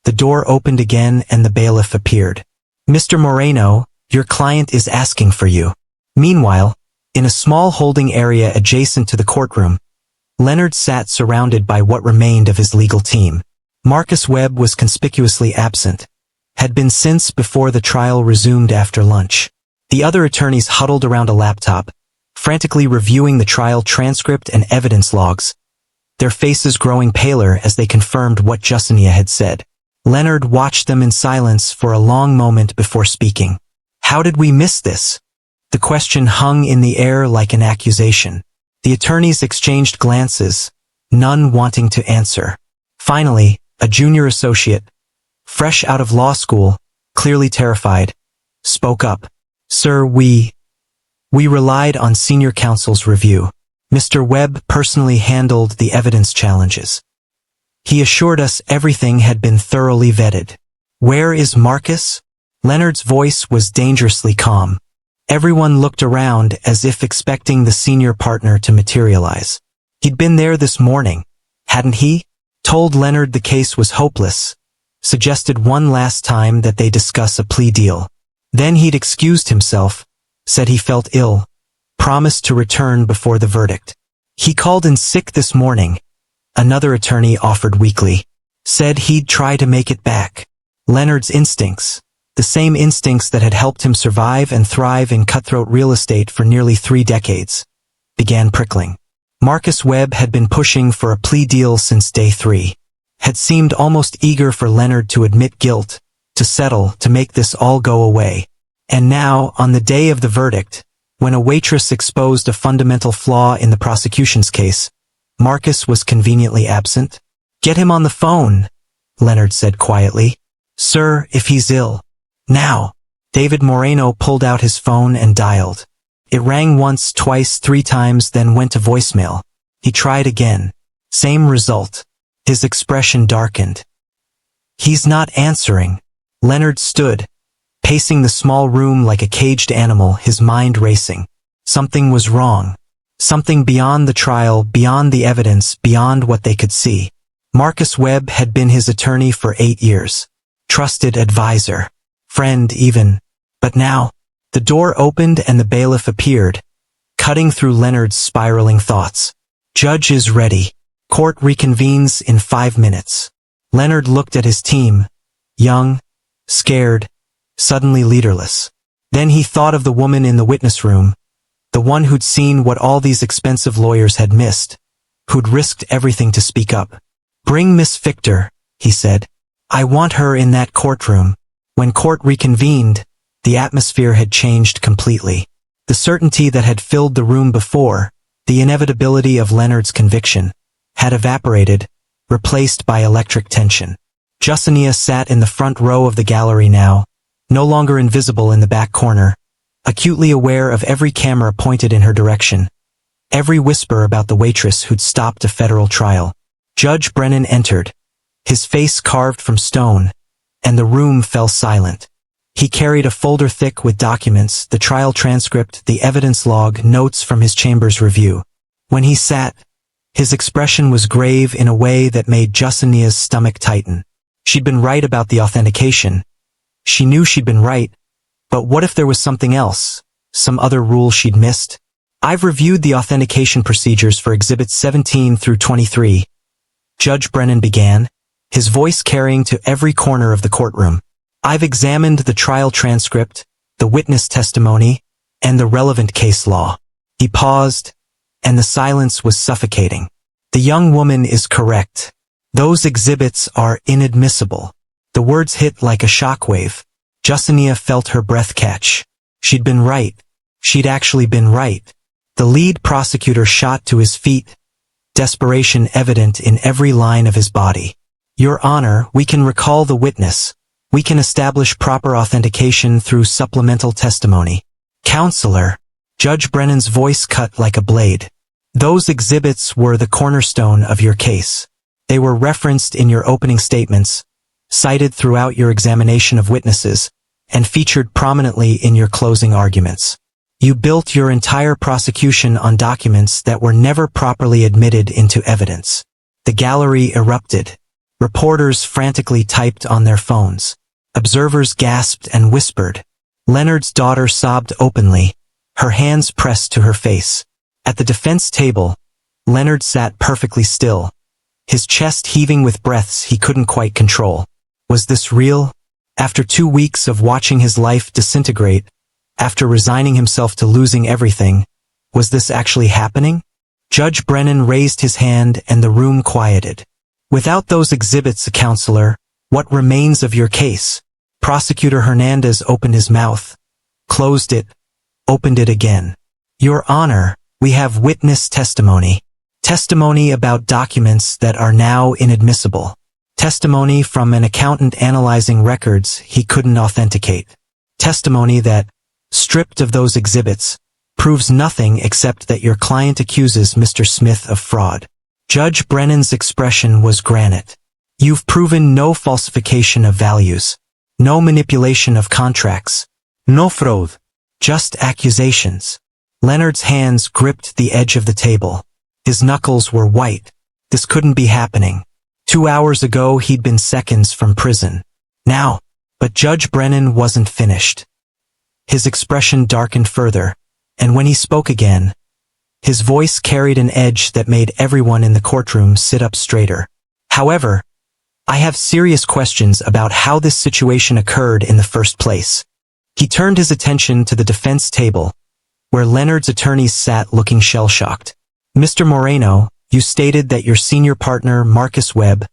the door opened again and the bailiff appeared. Mr. Moreno, your client is asking for you. Meanwhile, in a small holding area adjacent to the courtroom, Leonard sat surrounded by what remained of his legal team. Marcus Webb was conspicuously absent. Had been since before the trial resumed after lunch. The other attorneys huddled around a laptop, frantically reviewing the trial transcript and evidence logs, their faces growing paler as they confirmed what Justinia had said. Leonard watched them in silence for a long moment before speaking. How did we miss this? The question hung in the air like an accusation. The attorneys exchanged glances, none wanting to answer. Finally, a junior associate, fresh out of law school, clearly terrified, spoke up. Sir, we relied on senior counsel's review. Mr. Webb personally handled the evidence challenges. He assured us everything had been thoroughly vetted. Where is Marcus? Leonard's voice was dangerously calm. Everyone looked around as if expecting the senior partner to materialize. He'd been there this morning, hadn't he? Told Leonard the case was hopeless. Suggested one last time that they discuss a plea deal. Then he'd excused himself, said he felt ill, promised to return before the verdict. He called in sick this morning. Another attorney offered weakly. Said he'd try to make it back. Leonard's instincts, the same instincts that had helped him survive and thrive in cutthroat real estate for nearly 3 decades, began prickling. Marcus Webb had been pushing for a plea deal since day 3. Had seemed almost eager for Leonard to admit guilt, to settle, to make this all go away. And now, on the day of the verdict, when a waitress exposed a fundamental flaw in the prosecution's case, Marcus was conveniently absent. Get him on the phone, Leonard said quietly. Sir, if he's ill. Now. David Moreno pulled out his phone and dialed. It rang once, twice, 3 times, then went to voicemail. He tried again. Same result. His expression darkened. He's not answering. Leonard stood, pacing the small room like a caged animal, his mind racing. Something was wrong. Something beyond the trial, beyond the evidence, beyond what they could see. Marcus Webb had been his attorney for 8 years. Trusted advisor. Friend even. But now, the door opened and the bailiff appeared, cutting through Leonard's spiraling thoughts. Judge is ready. Court reconvenes in 5 minutes. Leonard looked at his team, young, scared, suddenly leaderless. Then he thought of the woman in the witness room, the one who'd seen what all these expensive lawyers had missed, who'd risked everything to speak up. "Bring Miss Victor," he said. "I want her in that courtroom." When court reconvened, the atmosphere had changed completely. The certainty that had filled the room before, the inevitability of Leonard's conviction, had evaporated, replaced by electric tension. Justinia sat in the front row of the gallery now, no longer invisible in the back corner, acutely aware of every camera pointed in her direction, every whisper about the waitress who'd stopped a federal trial. Judge Brennan entered, his face carved from stone, and the room fell silent. He carried a folder thick with documents, the trial transcript, the evidence log, notes from his chamber's review. When he sat, his expression was grave in a way that made Justinia's stomach tighten. She'd been right about the authentication. She knew she'd been right, but what if there was something else, some other rule she'd missed? "I've reviewed the authentication procedures for Exhibits 17 through 23, Judge Brennan began, his voice carrying to every corner of the courtroom. "I've examined the trial transcript, the witness testimony, and the relevant case law." He paused, and the silence was suffocating. "The young woman is correct. Those exhibits are inadmissible." The words hit like a shockwave. Justinia felt her breath catch. She'd been right. She'd actually been right. The lead prosecutor shot to his feet, desperation evident in every line of his body. "Your Honor, we can recall the witness. We can establish proper authentication through supplemental testimony." "Counselor," Judge Brennan's voice cut like a blade. "Those exhibits were the cornerstone of your case. They were referenced in your opening statements, cited throughout your examination of witnesses, and featured prominently in your closing arguments. You built your entire prosecution on documents that were never properly admitted into evidence." The gallery erupted. Reporters frantically typed on their phones. Observers gasped and whispered. Leonard's daughter sobbed openly, her hands pressed to her face. At the defense table, Leonard sat perfectly still, his chest heaving with breaths he couldn't quite control. Was this real? After 2 weeks of watching his life disintegrate, after resigning himself to losing everything, was this actually happening? Judge Brennan raised his hand and the room quieted. "Without those exhibits, counselor, what remains of your case?" Prosecutor Hernandez opened his mouth, closed it, opened it again. "Your Honor, we have witness testimony. Testimony about documents that are now inadmissible. Testimony from an accountant analyzing records he couldn't authenticate. Testimony that, stripped of those exhibits, proves nothing except that your client accuses Mr. Smith of fraud." Judge Brennan's expression was granite. "You've proven no falsification of values, no manipulation of contracts, no fraud, just accusations." Leonard's hands gripped the edge of the table. His knuckles were white. This couldn't be happening. 2 hours ago he'd been seconds from prison. Now, but Judge Brennan wasn't finished. His expression darkened further, and when he spoke again, his voice carried an edge that made everyone in the courtroom sit up straighter. "However, I have serious questions about how this situation occurred in the first place." He turned his attention to the defense table, where Leonard's attorneys sat looking shell-shocked. "Mr. Moreno, you stated that your senior partner, Marcus Webb,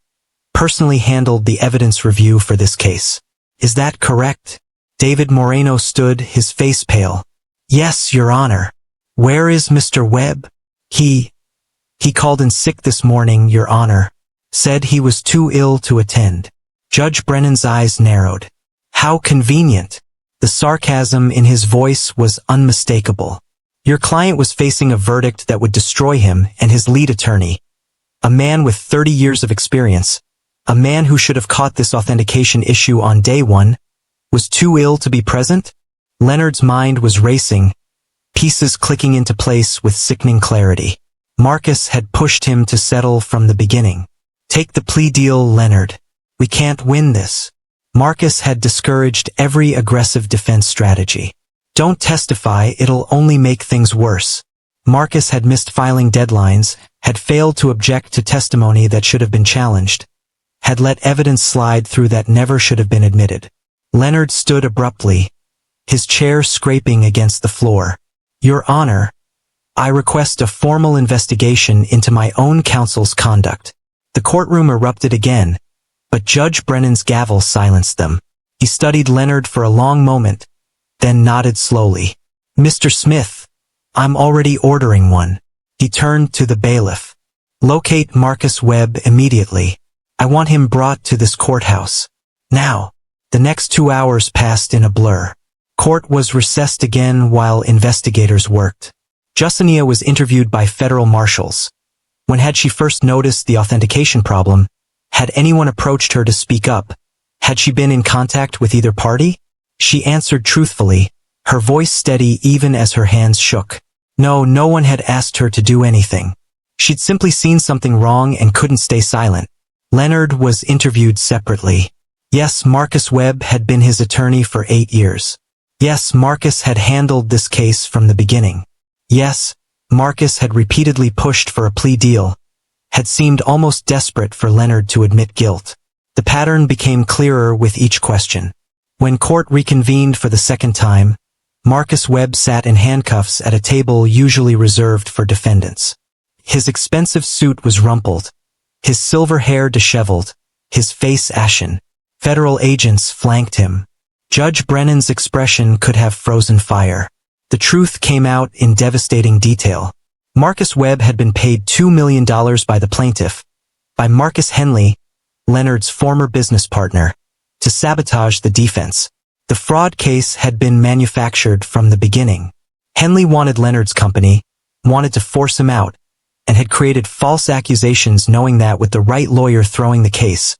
personally handled the evidence review for this case. Is that correct?" David Moreno stood, his face pale. "Yes, Your Honor." "Where is Mr. Webb?" He called in sick this morning, Your Honor. Said he was too ill to attend." Judge Brennan's eyes narrowed. How convenient. The sarcasm in his voice was unmistakable. Your client was facing a verdict that would destroy him and his lead attorney. A man with 30 years of experience, a man who should have caught this authentication issue on day one, was too ill to be present? Leonard's mind was racing, pieces clicking into place with sickening clarity. Marcus had pushed him to settle from the beginning. "Take the plea deal, Leonard. We can't win this." Marcus had discouraged every aggressive defense strategy. "Don't testify, it'll only make things worse." Marcus had missed filing deadlines, had failed to object to testimony that should have been challenged, had let evidence slide through that never should have been admitted. Leonard stood abruptly, his chair scraping against the floor. "Your Honor, I request a formal investigation into my own counsel's conduct." The courtroom erupted again, but Judge Brennan's gavel silenced them. He studied Leonard for a long moment, then nodded slowly. "Mr. Smith, I'm already ordering one." He turned to the bailiff. "Locate Marcus Webb immediately. I want him brought to this courthouse. Now." The next 2 hours passed in a blur. Court was recessed again while investigators worked. Justinia was interviewed by federal marshals. When had she first noticed the authentication problem? Had anyone approached her to speak up? Had she been in contact with either party? She answered truthfully, her voice steady even as her hands shook. No one had asked her to do anything. She'd simply seen something wrong and couldn't stay silent. Leonard was interviewed separately. Yes, Marcus Webb had been his attorney for 8 years. Yes, Marcus had handled this case from the beginning. Yes, Marcus had repeatedly pushed for a plea deal, had seemed almost desperate for Leonard to admit guilt. The pattern became clearer with each question. When court reconvened for the second time, Marcus Webb sat in handcuffs at a table usually reserved for defendants. His expensive suit was rumpled, his silver hair disheveled, his face ashen. Federal agents flanked him. Judge Brennan's expression could have frozen fire. The truth came out in devastating detail. Marcus Webb had been paid $2 million by the plaintiff, by Marcus Henley, Leonard's former business partner, to sabotage the defense. The fraud case had been manufactured from the beginning. Henley wanted Leonard's company, wanted to force him out, and had created false accusations knowing that with the right lawyer throwing the case,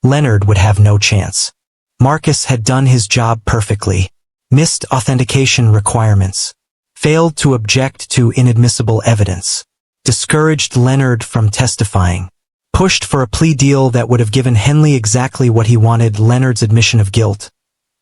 Leonard would have no chance. Marcus had done his job perfectly, missed authentication requirements, failed to object to inadmissible evidence, discouraged Leonard from testifying, pushed for a plea deal that would have given Henley exactly what he wanted: Leonard's admission of guilt,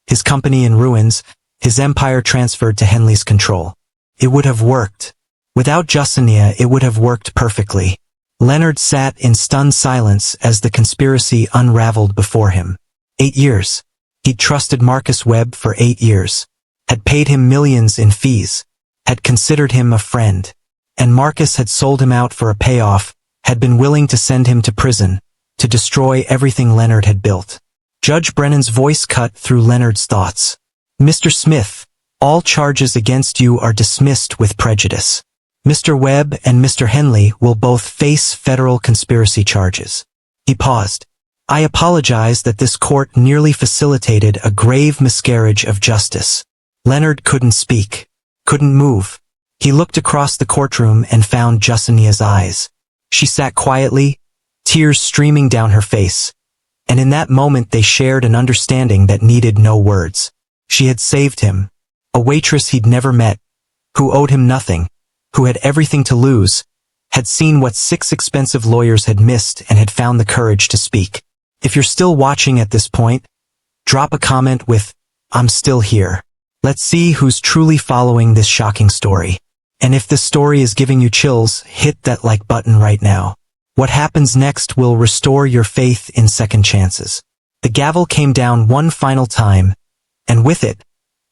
his company in ruins, his empire transferred to Henley's control. It would have worked. Without Justinia, it would have worked perfectly. Leonard sat in stunned silence as the conspiracy unraveled before him. 8 years. He'd trusted Marcus Webb for 8 years, had paid him millions in fees, had considered him a friend. And Marcus had sold him out for a payoff, had been willing to send him to prison, to destroy everything Leonard had built. Judge Brennan's voice cut through Leonard's thoughts. "Mr. Smith, all charges against you are dismissed with prejudice. Mr. Webb and Mr. Henley will both face federal conspiracy charges." He paused. "I apologize that this court nearly facilitated a grave miscarriage of justice." Leonard couldn't speak, couldn't move. He looked across the courtroom and found Justinia's eyes. She sat quietly, tears streaming down her face, and in that moment they shared an understanding that needed no words. She had saved him, a waitress he'd never met, who owed him nothing, who had everything to lose, had seen what 6 expensive lawyers had missed and had found the courage to speak. If you're still watching at this point, drop a comment with, "I'm still here." Let's see who's truly following this shocking story. And if this story is giving you chills, hit that like button right now. What happens next will restore your faith in second chances. The gavel came down one final time, and with it,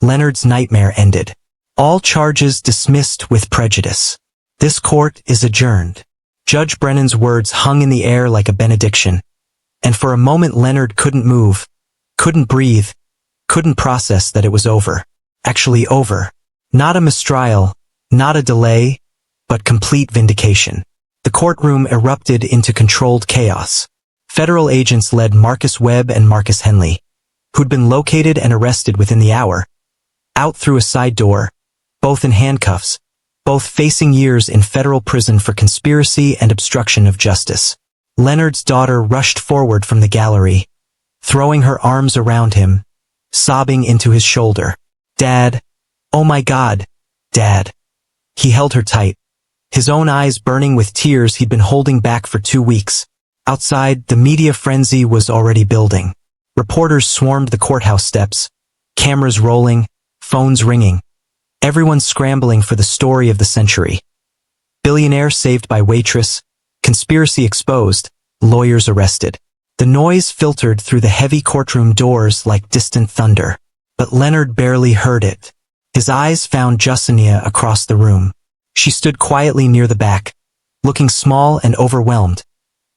Leonard's nightmare ended. All charges dismissed with prejudice. This court is adjourned. Judge Brennan's words hung in the air like a benediction, and for a moment Leonard couldn't move, couldn't breathe, couldn't process that it was over. Actually over. Not a mistrial, not a delay, but complete vindication. The courtroom erupted into controlled chaos. Federal agents led Marcus Webb and Marcus Henley, who'd been located and arrested within the hour, out through a side door, both in handcuffs, both facing years in federal prison for conspiracy and obstruction of justice. Leonard's daughter rushed forward from the gallery, throwing her arms around him, sobbing into his shoulder. "Dad, oh my God, Dad." He held her tight, his own eyes burning with tears he'd been holding back for 2 weeks. Outside, the media frenzy was already building. Reporters swarmed the courthouse steps, cameras rolling, phones ringing. Everyone scrambling for the story of the century. Billionaire saved by Waitress, conspiracy exposed, lawyers arrested. The noise filtered through the heavy courtroom doors like distant thunder. But Leonard barely heard it. His eyes found Justinia across the room. She stood quietly near the back, looking small and overwhelmed,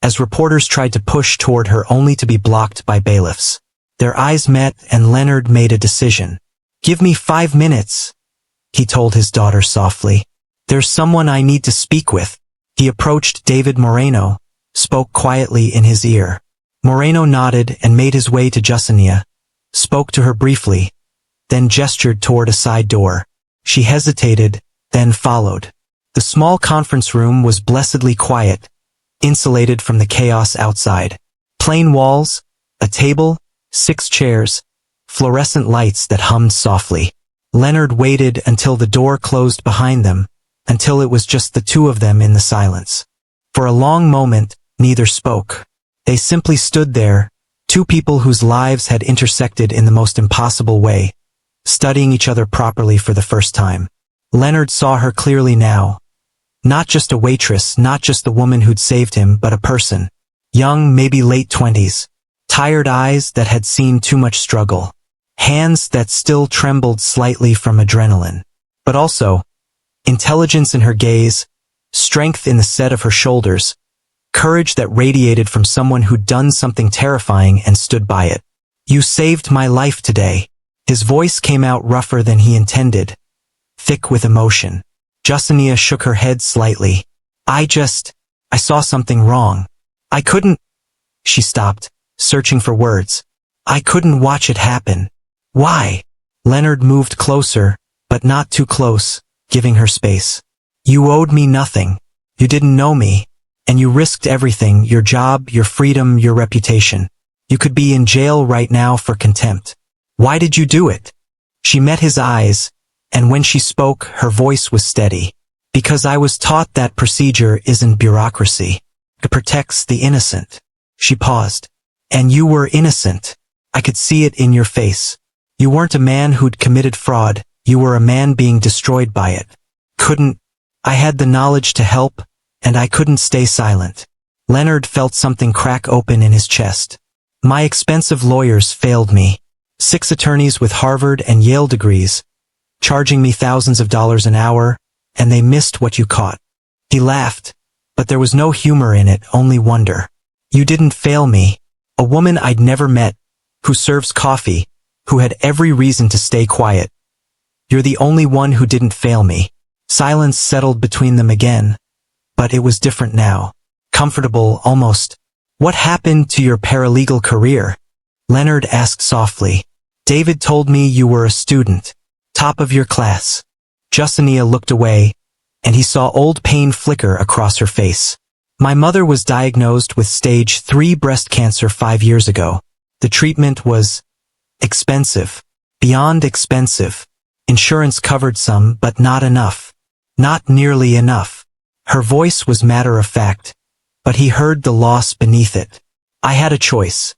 as reporters tried to push toward her only to be blocked by bailiffs. Their eyes met and Leonard made a decision. "Give me 5 minutes," he told his daughter softly. "There's someone I need to speak with." He approached David Moreno, spoke quietly in his ear. Moreno nodded and made his way to Justinia, spoke to her briefly, then gestured toward a side door. She hesitated, then followed. The small conference room was blessedly quiet, insulated from the chaos outside. Plain walls, a table, 6 chairs, fluorescent lights that hummed softly. Leonard waited until the door closed behind them, until it was just the two of them in the silence. For a long moment, neither spoke. They simply stood there, two people whose lives had intersected in the most impossible way, studying each other properly for the first time. Leonard saw her clearly now. Not just a waitress, not just the woman who'd saved him, but a person. Young, maybe late 20s. Tired eyes that had seen too much struggle. Hands that still trembled slightly from adrenaline. But also, intelligence in her gaze, strength in the set of her shoulders, courage that radiated from someone who'd done something terrifying and stood by it. "You saved my life today." His voice came out rougher than he intended, thick with emotion. Justinia shook her head slightly. I saw something wrong. I couldn't." She stopped, searching for words. "I couldn't watch it happen." "Why?" Leonard moved closer, but not too close, giving her space. "You owed me nothing. You didn't know me. And you risked everything, your job, your freedom, your reputation. You could be in jail right now for contempt. Why did you do it?" She met his eyes, and when she spoke, her voice was steady. "Because I was taught that procedure isn't bureaucracy. It protects the innocent." She paused. "And you were innocent. I could see it in your face. You weren't a man who'd committed fraud, you were a man being destroyed by it. I had the knowledge to help, and I couldn't stay silent." Leonard felt something crack open in his chest. "My expensive lawyers failed me. 6 attorneys with Harvard and Yale degrees, charging me thousands of dollars an hour, and they missed what you caught." He laughed, but there was no humor in it, only wonder. "You didn't fail me. A woman I'd never met, who serves coffee, who had every reason to stay quiet. You're the only one who didn't fail me." Silence settled between them again, but it was different now. Comfortable, almost. "What happened to your paralegal career?" Leonard asked softly. "David told me you were a student. Top of your class." Justinia looked away, and he saw old pain flicker across her face. "My mother was diagnosed with stage 3 breast cancer 5 years ago. The treatment was expensive. Beyond expensive. Insurance covered some, but not enough. Not nearly enough." Her voice was matter-of-fact, but he heard the loss beneath it. "I had a choice.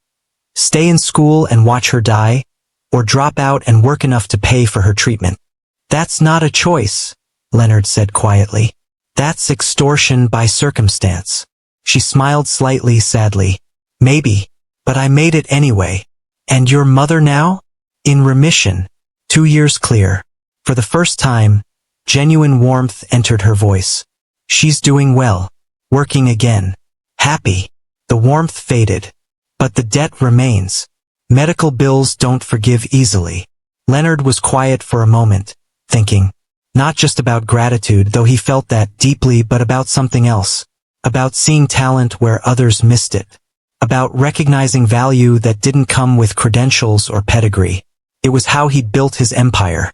Stay in school and watch her die, or drop out and work enough to pay for her treatment." "That's not a choice," Leonard said quietly. "That's extortion by circumstance." She smiled slightly sadly. "Maybe, but I made it anyway." "And your mother now?" "In remission. 2 years clear." For the first time, genuine warmth entered her voice. "She's doing well. Working again. Happy." The warmth faded. "But the debt remains. Medical bills don't forgive easily." Leonard was quiet for a moment, thinking. Not just about gratitude, though he felt that deeply, but about something else. About seeing talent where others missed it. About recognizing value that didn't come with credentials or pedigree. It was how he'd built his empire.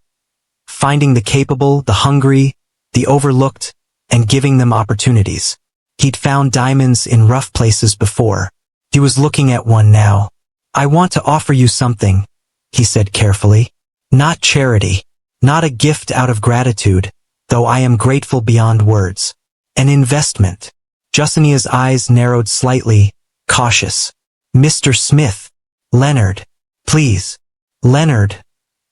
Finding the capable, the hungry, the overlooked, and giving them opportunities. He'd found diamonds in rough places before. He was looking at one now. "I want to offer you something," he said carefully. "Not charity. Not a gift out of gratitude, though I am grateful beyond words. An investment." Justinia's eyes narrowed slightly, cautious. "Mr. Smith." "Leonard. Please." "Leonard,"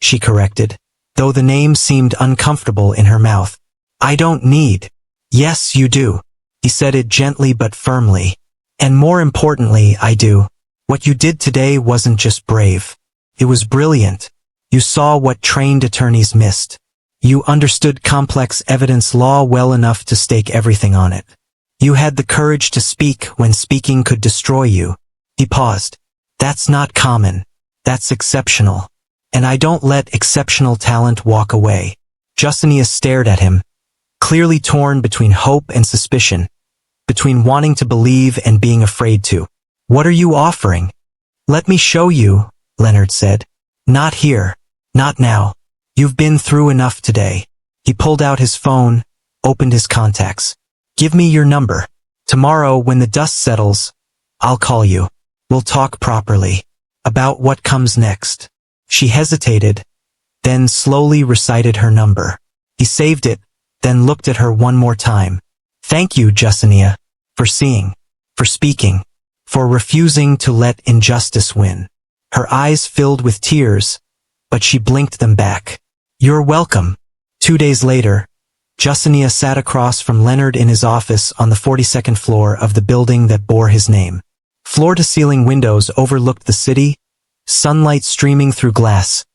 she corrected, though the name seemed uncomfortable in her mouth. "I don't need." "Yes, you do." He said it gently but firmly. "And more importantly, I do." What you did today wasn't just brave. It was brilliant. You saw what trained attorneys missed. You understood complex evidence law well enough to stake everything on it. You had the courage to speak when speaking could destroy you. He paused. That's not common. That's exceptional. And I don't let exceptional talent walk away. Justinius stared at him, clearly torn between hope and suspicion, between wanting to believe and being afraid to. What are you offering? Let me show you, Leonard said. Not here. Not now. You've been through enough today. He pulled out his phone, opened his contacts. Give me your number. Tomorrow, when the dust settles, I'll call you. We'll talk properly. About what comes next. She hesitated, then slowly recited her number. He saved it, then looked at her one more time. Thank you, Justinia, for seeing, for speaking, for refusing to let injustice win. Her eyes filled with tears, but she blinked them back. You're welcome. 2 days later, Justinia sat across from Leonard in his office on the 42nd floor of the building that bore his name. Floor-to-ceiling windows overlooked the city, sunlight streaming through glass.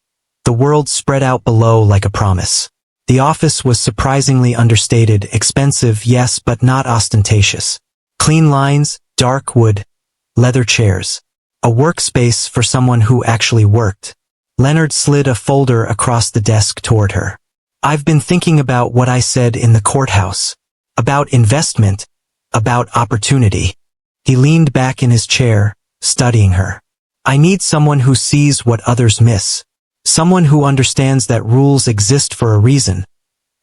The world spread out below like a promise. The office was surprisingly understated, expensive, yes, but not ostentatious. Clean lines, dark wood, leather chairs. A workspace for someone who actually worked. Leonard slid a folder across the desk toward her. I've been thinking about what I said in the courthouse. About investment. About opportunity. He leaned back in his chair, studying her. I need someone who sees what others miss. Someone who understands that rules exist for a reason,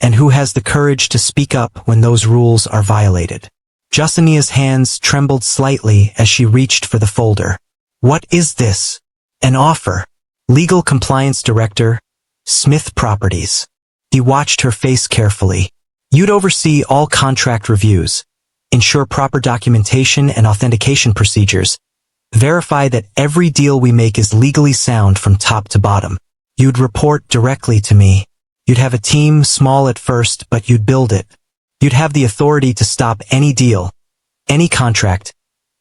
and who has the courage to speak up when those rules are violated. Justinia's hands trembled slightly as she reached for the folder. What is this? An offer. Legal Compliance Director, Smith Properties. He watched her face carefully. You'd oversee all contract reviews, ensure proper documentation and authentication procedures, verify that every deal we make is legally sound from top to bottom. You'd report directly to me. You'd have a team, small at first, but you'd build it. You'd have the authority to stop any deal, any contract,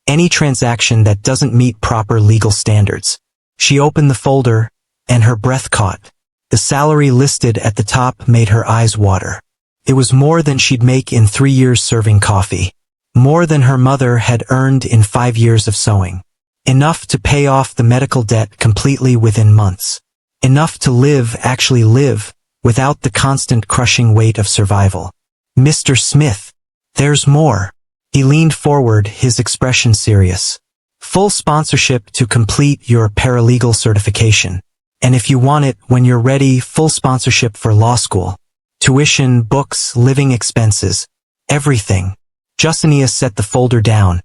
any transaction that doesn't meet proper legal standards. She opened the folder, and her breath caught. The salary listed at the top made her eyes water. It was more than she'd make in 3 years serving coffee. More than her mother had earned in 5 years of sewing. Enough to pay off the medical debt completely within months. Enough to live, actually live, without the constant crushing weight of survival. Mr. Smith, there's more. He leaned forward, his expression serious. Full sponsorship to complete your paralegal certification. And if you want it, when you're ready, full sponsorship for law school. Tuition, books, living expenses. Everything. Justinia set the folder down,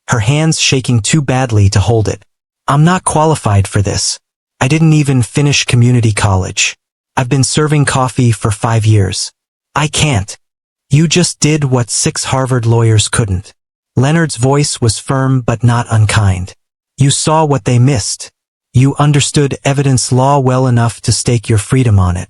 her hands shaking too badly to hold it. I'm not qualified for this. I didn't even finish community college. I've been serving coffee for 5 years. I can't. You just did what 6 Harvard lawyers couldn't. Leonard's voice was firm but not unkind. You saw what they missed. You understood evidence law well enough to stake your freedom on it.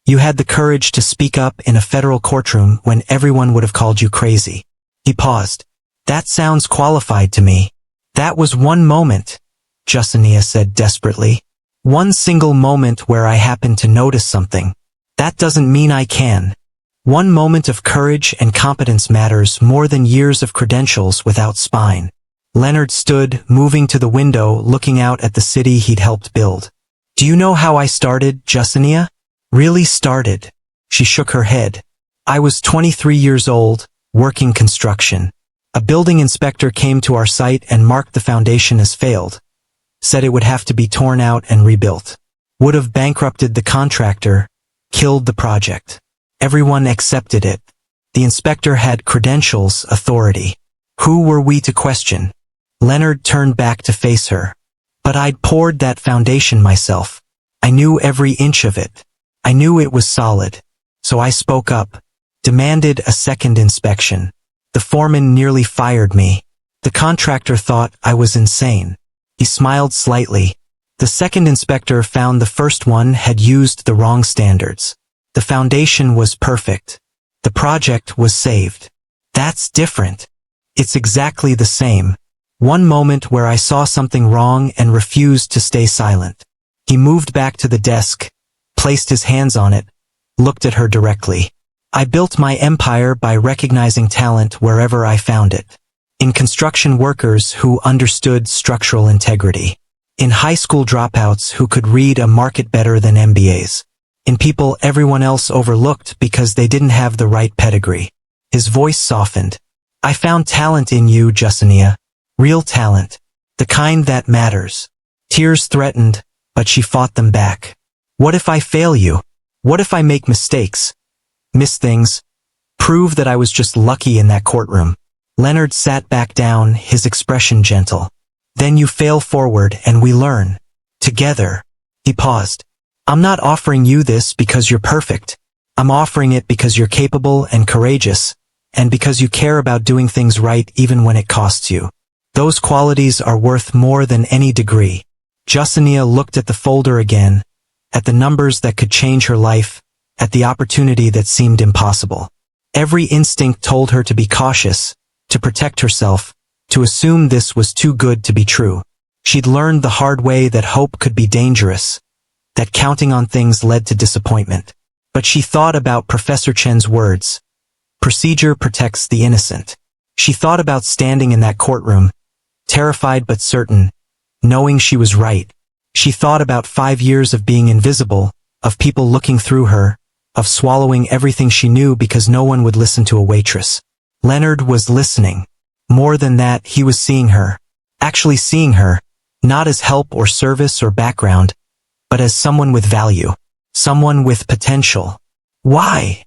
You had the courage to speak up in a federal courtroom when everyone would have called you crazy. He paused. That sounds qualified to me. That was one moment, Justinia said desperately. One single moment where I happened to notice something. That doesn't mean I can. One moment of courage and competence matters more than years of credentials without spine. Leonard stood, moving to the window, looking out at the city he'd helped build. Do you know how I started, Justinia? Really started. She shook her head. I was 23 years old, working construction. A building inspector came to our site and marked the foundation as failed. Said it would have to be torn out and rebuilt. Would have bankrupted the contractor, killed the project. Everyone accepted it. The inspector had credentials, authority. Who were we to question? Leonard turned back to face her. But I'd poured that foundation myself. I knew every inch of it. I knew it was solid. So I spoke up, demanded a second inspection. The foreman nearly fired me. The contractor thought I was insane. He smiled slightly. The second inspector found the first one had used the wrong standards. The foundation was perfect. The project was saved. That's different. It's exactly the same. One moment where I saw something wrong and refused to stay silent. He moved back to the desk, placed his hands on it, looked at her directly. I built my empire by recognizing talent wherever I found it. In construction workers who understood structural integrity. In high school dropouts who could read a market better than MBAs. In people everyone else overlooked because they didn't have the right pedigree. His voice softened. I found talent in you, Justinia. Real talent. The kind that matters. Tears threatened, but she fought them back. What if I fail you? What if I make mistakes? Miss things? Prove that I was just lucky in that courtroom. Leonard sat back down, his expression gentle. Then you fail forward and we learn. Together. He paused. I'm not offering you this because you're perfect. I'm offering it because you're capable and courageous, and because you care about doing things right even when it costs you. Those qualities are worth more than any degree. Justinia looked at the folder again, at the numbers that could change her life, at the opportunity that seemed impossible. Every instinct told her to be cautious, to protect herself, to assume this was too good to be true. She'd learned the hard way that hope could be dangerous, that counting on things led to disappointment. But she thought about Professor Chen's words. Procedure protects the innocent. She thought about standing in that courtroom, terrified but certain, knowing she was right. She thought about 5 years of being invisible, of people looking through her, of swallowing everything she knew because no one would listen to a waitress. Leonard was listening. More than that, he was seeing her. Actually seeing her, not as help or service or background, but as someone with value, someone with potential. Why?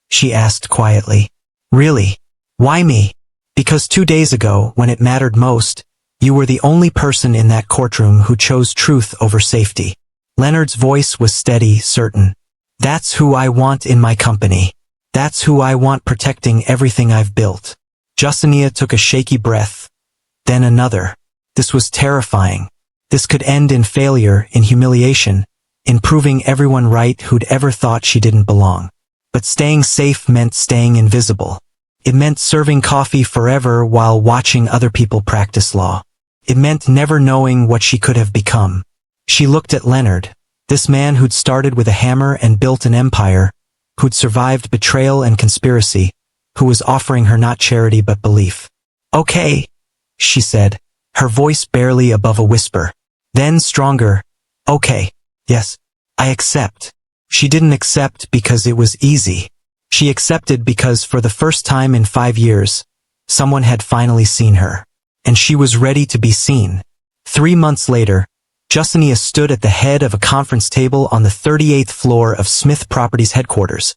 She asked quietly. Really? Why me? Because 2 days ago, when it mattered most, you were the only person in that courtroom who chose truth over safety. Leonard's voice was steady, certain. That's who I want in my company. That's who I want protecting everything I've built. Justinia took a shaky breath, then another. This was terrifying. This could end in failure, in humiliation, in proving everyone right who'd ever thought she didn't belong. But staying safe meant staying invisible. It meant serving coffee forever while watching other people practice law. It meant never knowing what she could have become. She looked at Leonard, this man who'd started with a hammer and built an empire, who'd survived betrayal and conspiracy, who was offering her not charity but belief. Okay, she said, her voice barely above a whisper. Then stronger. Okay, yes, I accept. She didn't accept because it was easy. She accepted because for the first time in 5 years, someone had finally seen her. And she was ready to be seen. 3 months later, Justinia stood at the head of a conference table on the 38th floor of Smith Properties headquarters,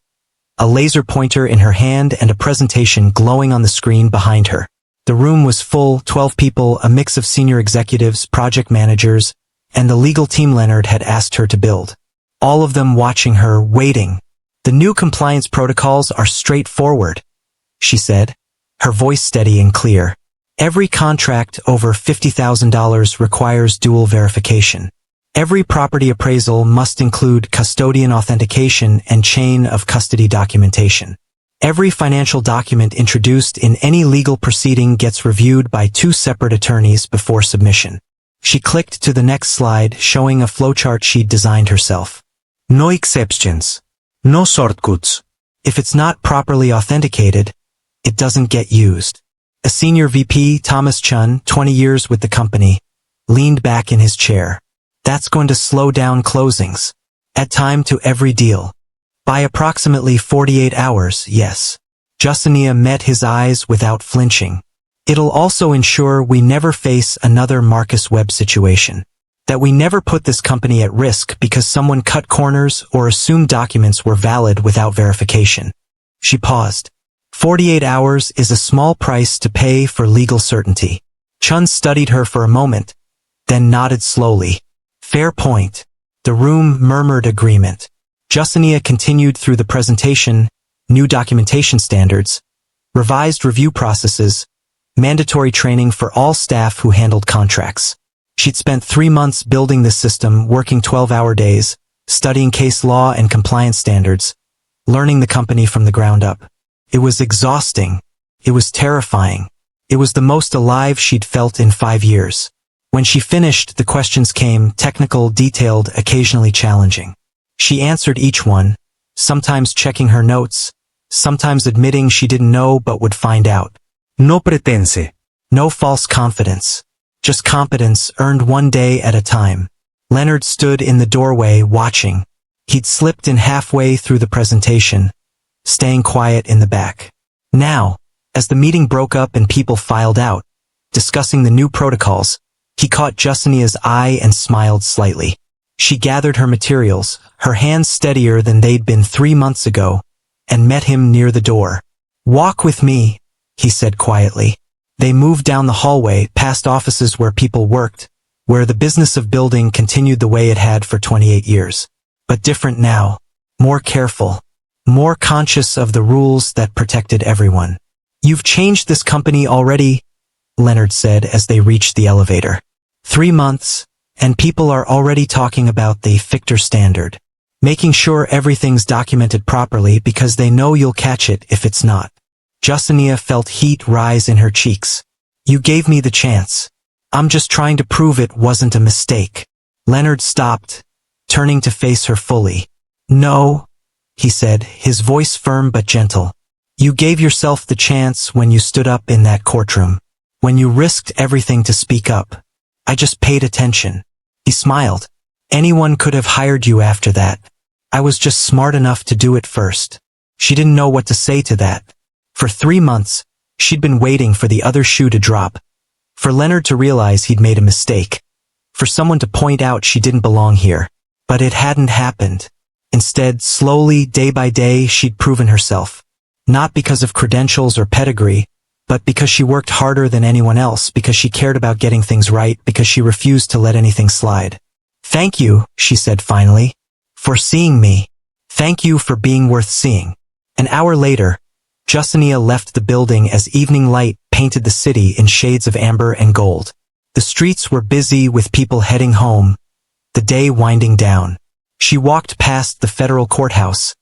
a laser pointer in her hand and a presentation glowing on the screen behind her. The room was full, 12 people, a mix of senior executives, project managers, and the legal team Leonard had asked her to build. All of them watching her, waiting. The new compliance protocols are straightforward, she said, her voice steady and clear. Every contract over $50,000 requires dual verification. Every property appraisal must include custodian authentication and chain of custody documentation. Every financial document introduced in any legal proceeding gets reviewed by 2 separate attorneys before submission. She clicked to the next slide, showing a flowchart she'd designed herself. No exceptions. No shortcuts. If it's not properly authenticated, it doesn't get used. A senior VP, Thomas Chun, 20 years with the company, leaned back in his chair. That's going to slow down closings. Add time to every deal. By approximately 48 hours, yes. Justinia met his eyes without flinching. It'll also ensure we never face another Marcus Webb situation. That we never put this company at risk because someone cut corners or assumed documents were valid without verification. She paused. 48 hours is a small price to pay for legal certainty. Chun studied her for a moment, then nodded slowly. Fair point. The room murmured agreement. Justinia continued through the presentation, new documentation standards, revised review processes, mandatory training for all staff who handled contracts. She'd spent 3 months building this system, working 12-hour days, studying case law and compliance standards, learning the company from the ground up. It was exhausting. It was terrifying. It was the most alive she'd felt in 5 years. When she finished, the questions came, technical, detailed, occasionally challenging. She answered each one, sometimes checking her notes, sometimes admitting she didn't know but would find out. No pretense. No false confidence. Just competence earned one day at a time. Leonard stood in the doorway watching. He'd slipped in halfway through the presentation, staying quiet in the back. Now, as the meeting broke up and people filed out, discussing the new protocols, he caught Justinia's eye and smiled slightly. She gathered her materials, her hands steadier than they'd been 3 months ago, and met him near the door. "Walk with me," he said quietly. They moved down the hallway, past offices where people worked, where the business of building continued the way it had for 28 years. But different now, more careful, more conscious of the rules that protected everyone. "You've changed this company already," Leonard said as they reached the elevator. 3 months, and people are already talking about the Fichter standard, making sure everything's documented properly because they know you'll catch it if it's not. Justinia felt heat rise in her cheeks. "You gave me the chance. I'm just trying to prove it wasn't a mistake." Leonard stopped, turning to face her fully. "No," he said, his voice firm but gentle. "You gave yourself the chance when you stood up in that courtroom, when you risked everything to speak up. I just paid attention." He smiled. "Anyone could have hired you after that. I was just smart enough to do it first." She didn't know what to say to that. For 3 months, she'd been waiting for the other shoe to drop, for Leonard to realize he'd made a mistake, for someone to point out she didn't belong here. But it hadn't happened. Instead, slowly, day by day, she'd proven herself. Not because of credentials or pedigree, but because she worked harder than anyone else, because she cared about getting things right, because she refused to let anything slide. "Thank you," she said finally, "for seeing me. Thank you for being worth seeing." An hour later, Justinia left the building as evening light painted the city in shades of amber and gold. The streets were busy with people heading home, the day winding down. She walked past the federal courthouse,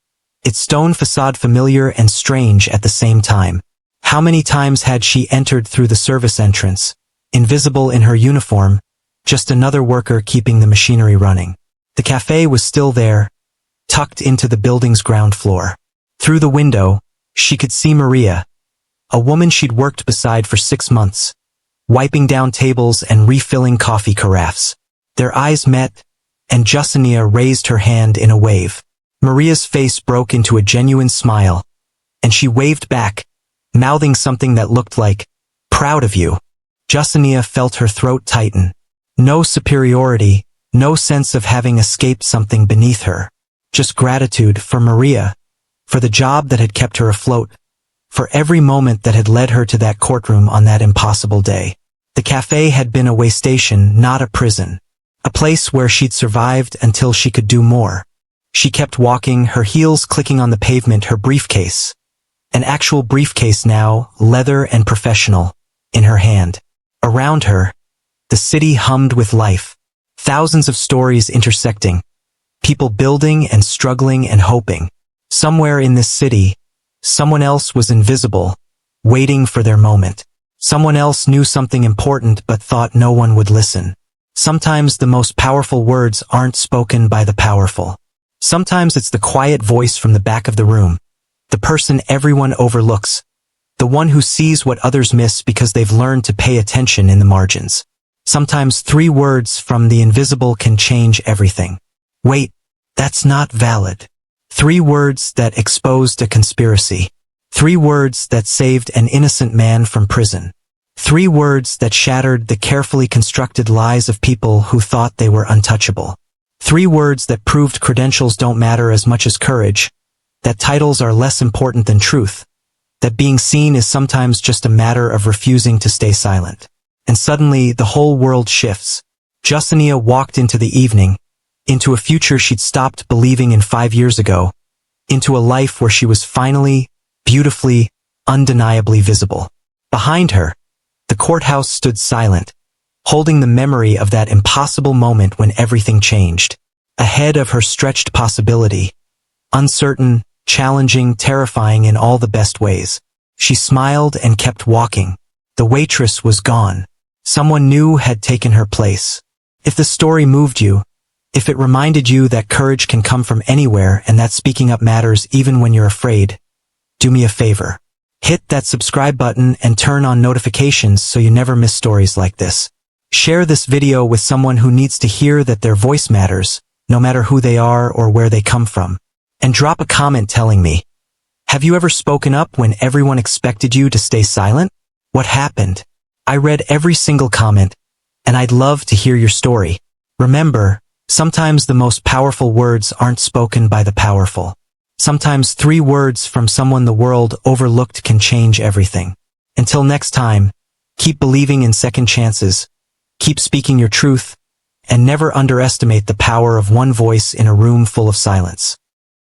its stone facade familiar and strange at the same time. How many times had she entered through the service entrance, invisible in her uniform, just another worker keeping the machinery running. The cafe was still there, tucked into the building's ground floor. Through the window, she could see Maria, a woman she'd worked beside for 6 months, wiping down tables and refilling coffee carafes. Their eyes met, and Justinia raised her hand in a wave. Maria's face broke into a genuine smile, and she waved back, mouthing something that looked like, "Proud of you." Justinia felt her throat tighten. No superiority, no sense of having escaped something beneath her. Just gratitude for Maria, for the job that had kept her afloat, for every moment that had led her to that courtroom on that impossible day. The cafe had been a way station, not a prison. A place where she'd survived until she could do more. She kept walking, her heels clicking on the pavement, her briefcase. An actual briefcase now, leather and professional, in her hand. Around her, the city hummed with life. Thousands of stories intersecting. People building and struggling and hoping. Somewhere in this city, someone else was invisible, waiting for their moment. Someone else knew something important but thought no one would listen. Sometimes the most powerful words aren't spoken by the powerful. Sometimes it's the quiet voice from the back of the room, the person everyone overlooks, the one who sees what others miss because they've learned to pay attention in the margins. Sometimes 3 words from the invisible can change everything. Wait, that's not valid. 3 words that exposed a conspiracy. 3 words that saved an innocent man from prison. 3 words that shattered the carefully constructed lies of people who thought they were untouchable. 3 words that proved credentials don't matter as much as courage, that titles are less important than truth, that being seen is sometimes just a matter of refusing to stay silent. And suddenly the whole world shifts. Justinia walked into the evening, into a future she'd stopped believing in 5 years ago, into a life where she was finally, beautifully, undeniably visible. Behind her, the courthouse stood silent, holding the memory of that impossible moment when everything changed. Ahead of her stretched possibility, uncertain, challenging, terrifying in all the best ways. She smiled and kept walking. The waitress was gone. Someone new had taken her place. If the story moved you, if it reminded you that courage can come from anywhere and that speaking up matters even when you're afraid, do me a favor. Hit that subscribe button and turn on notifications so you never miss stories like this. Share this video with someone who needs to hear that their voice matters, no matter who they are or where they come from. And drop a comment telling me, have you ever spoken up when everyone expected you to stay silent? What happened? I read every single comment, and I'd love to hear your story. Remember, sometimes the most powerful words aren't spoken by the powerful. Sometimes 3 words from someone the world overlooked can change everything. Until next time, keep believing in second chances, keep speaking your truth, and never underestimate the power of one voice in a room full of silence.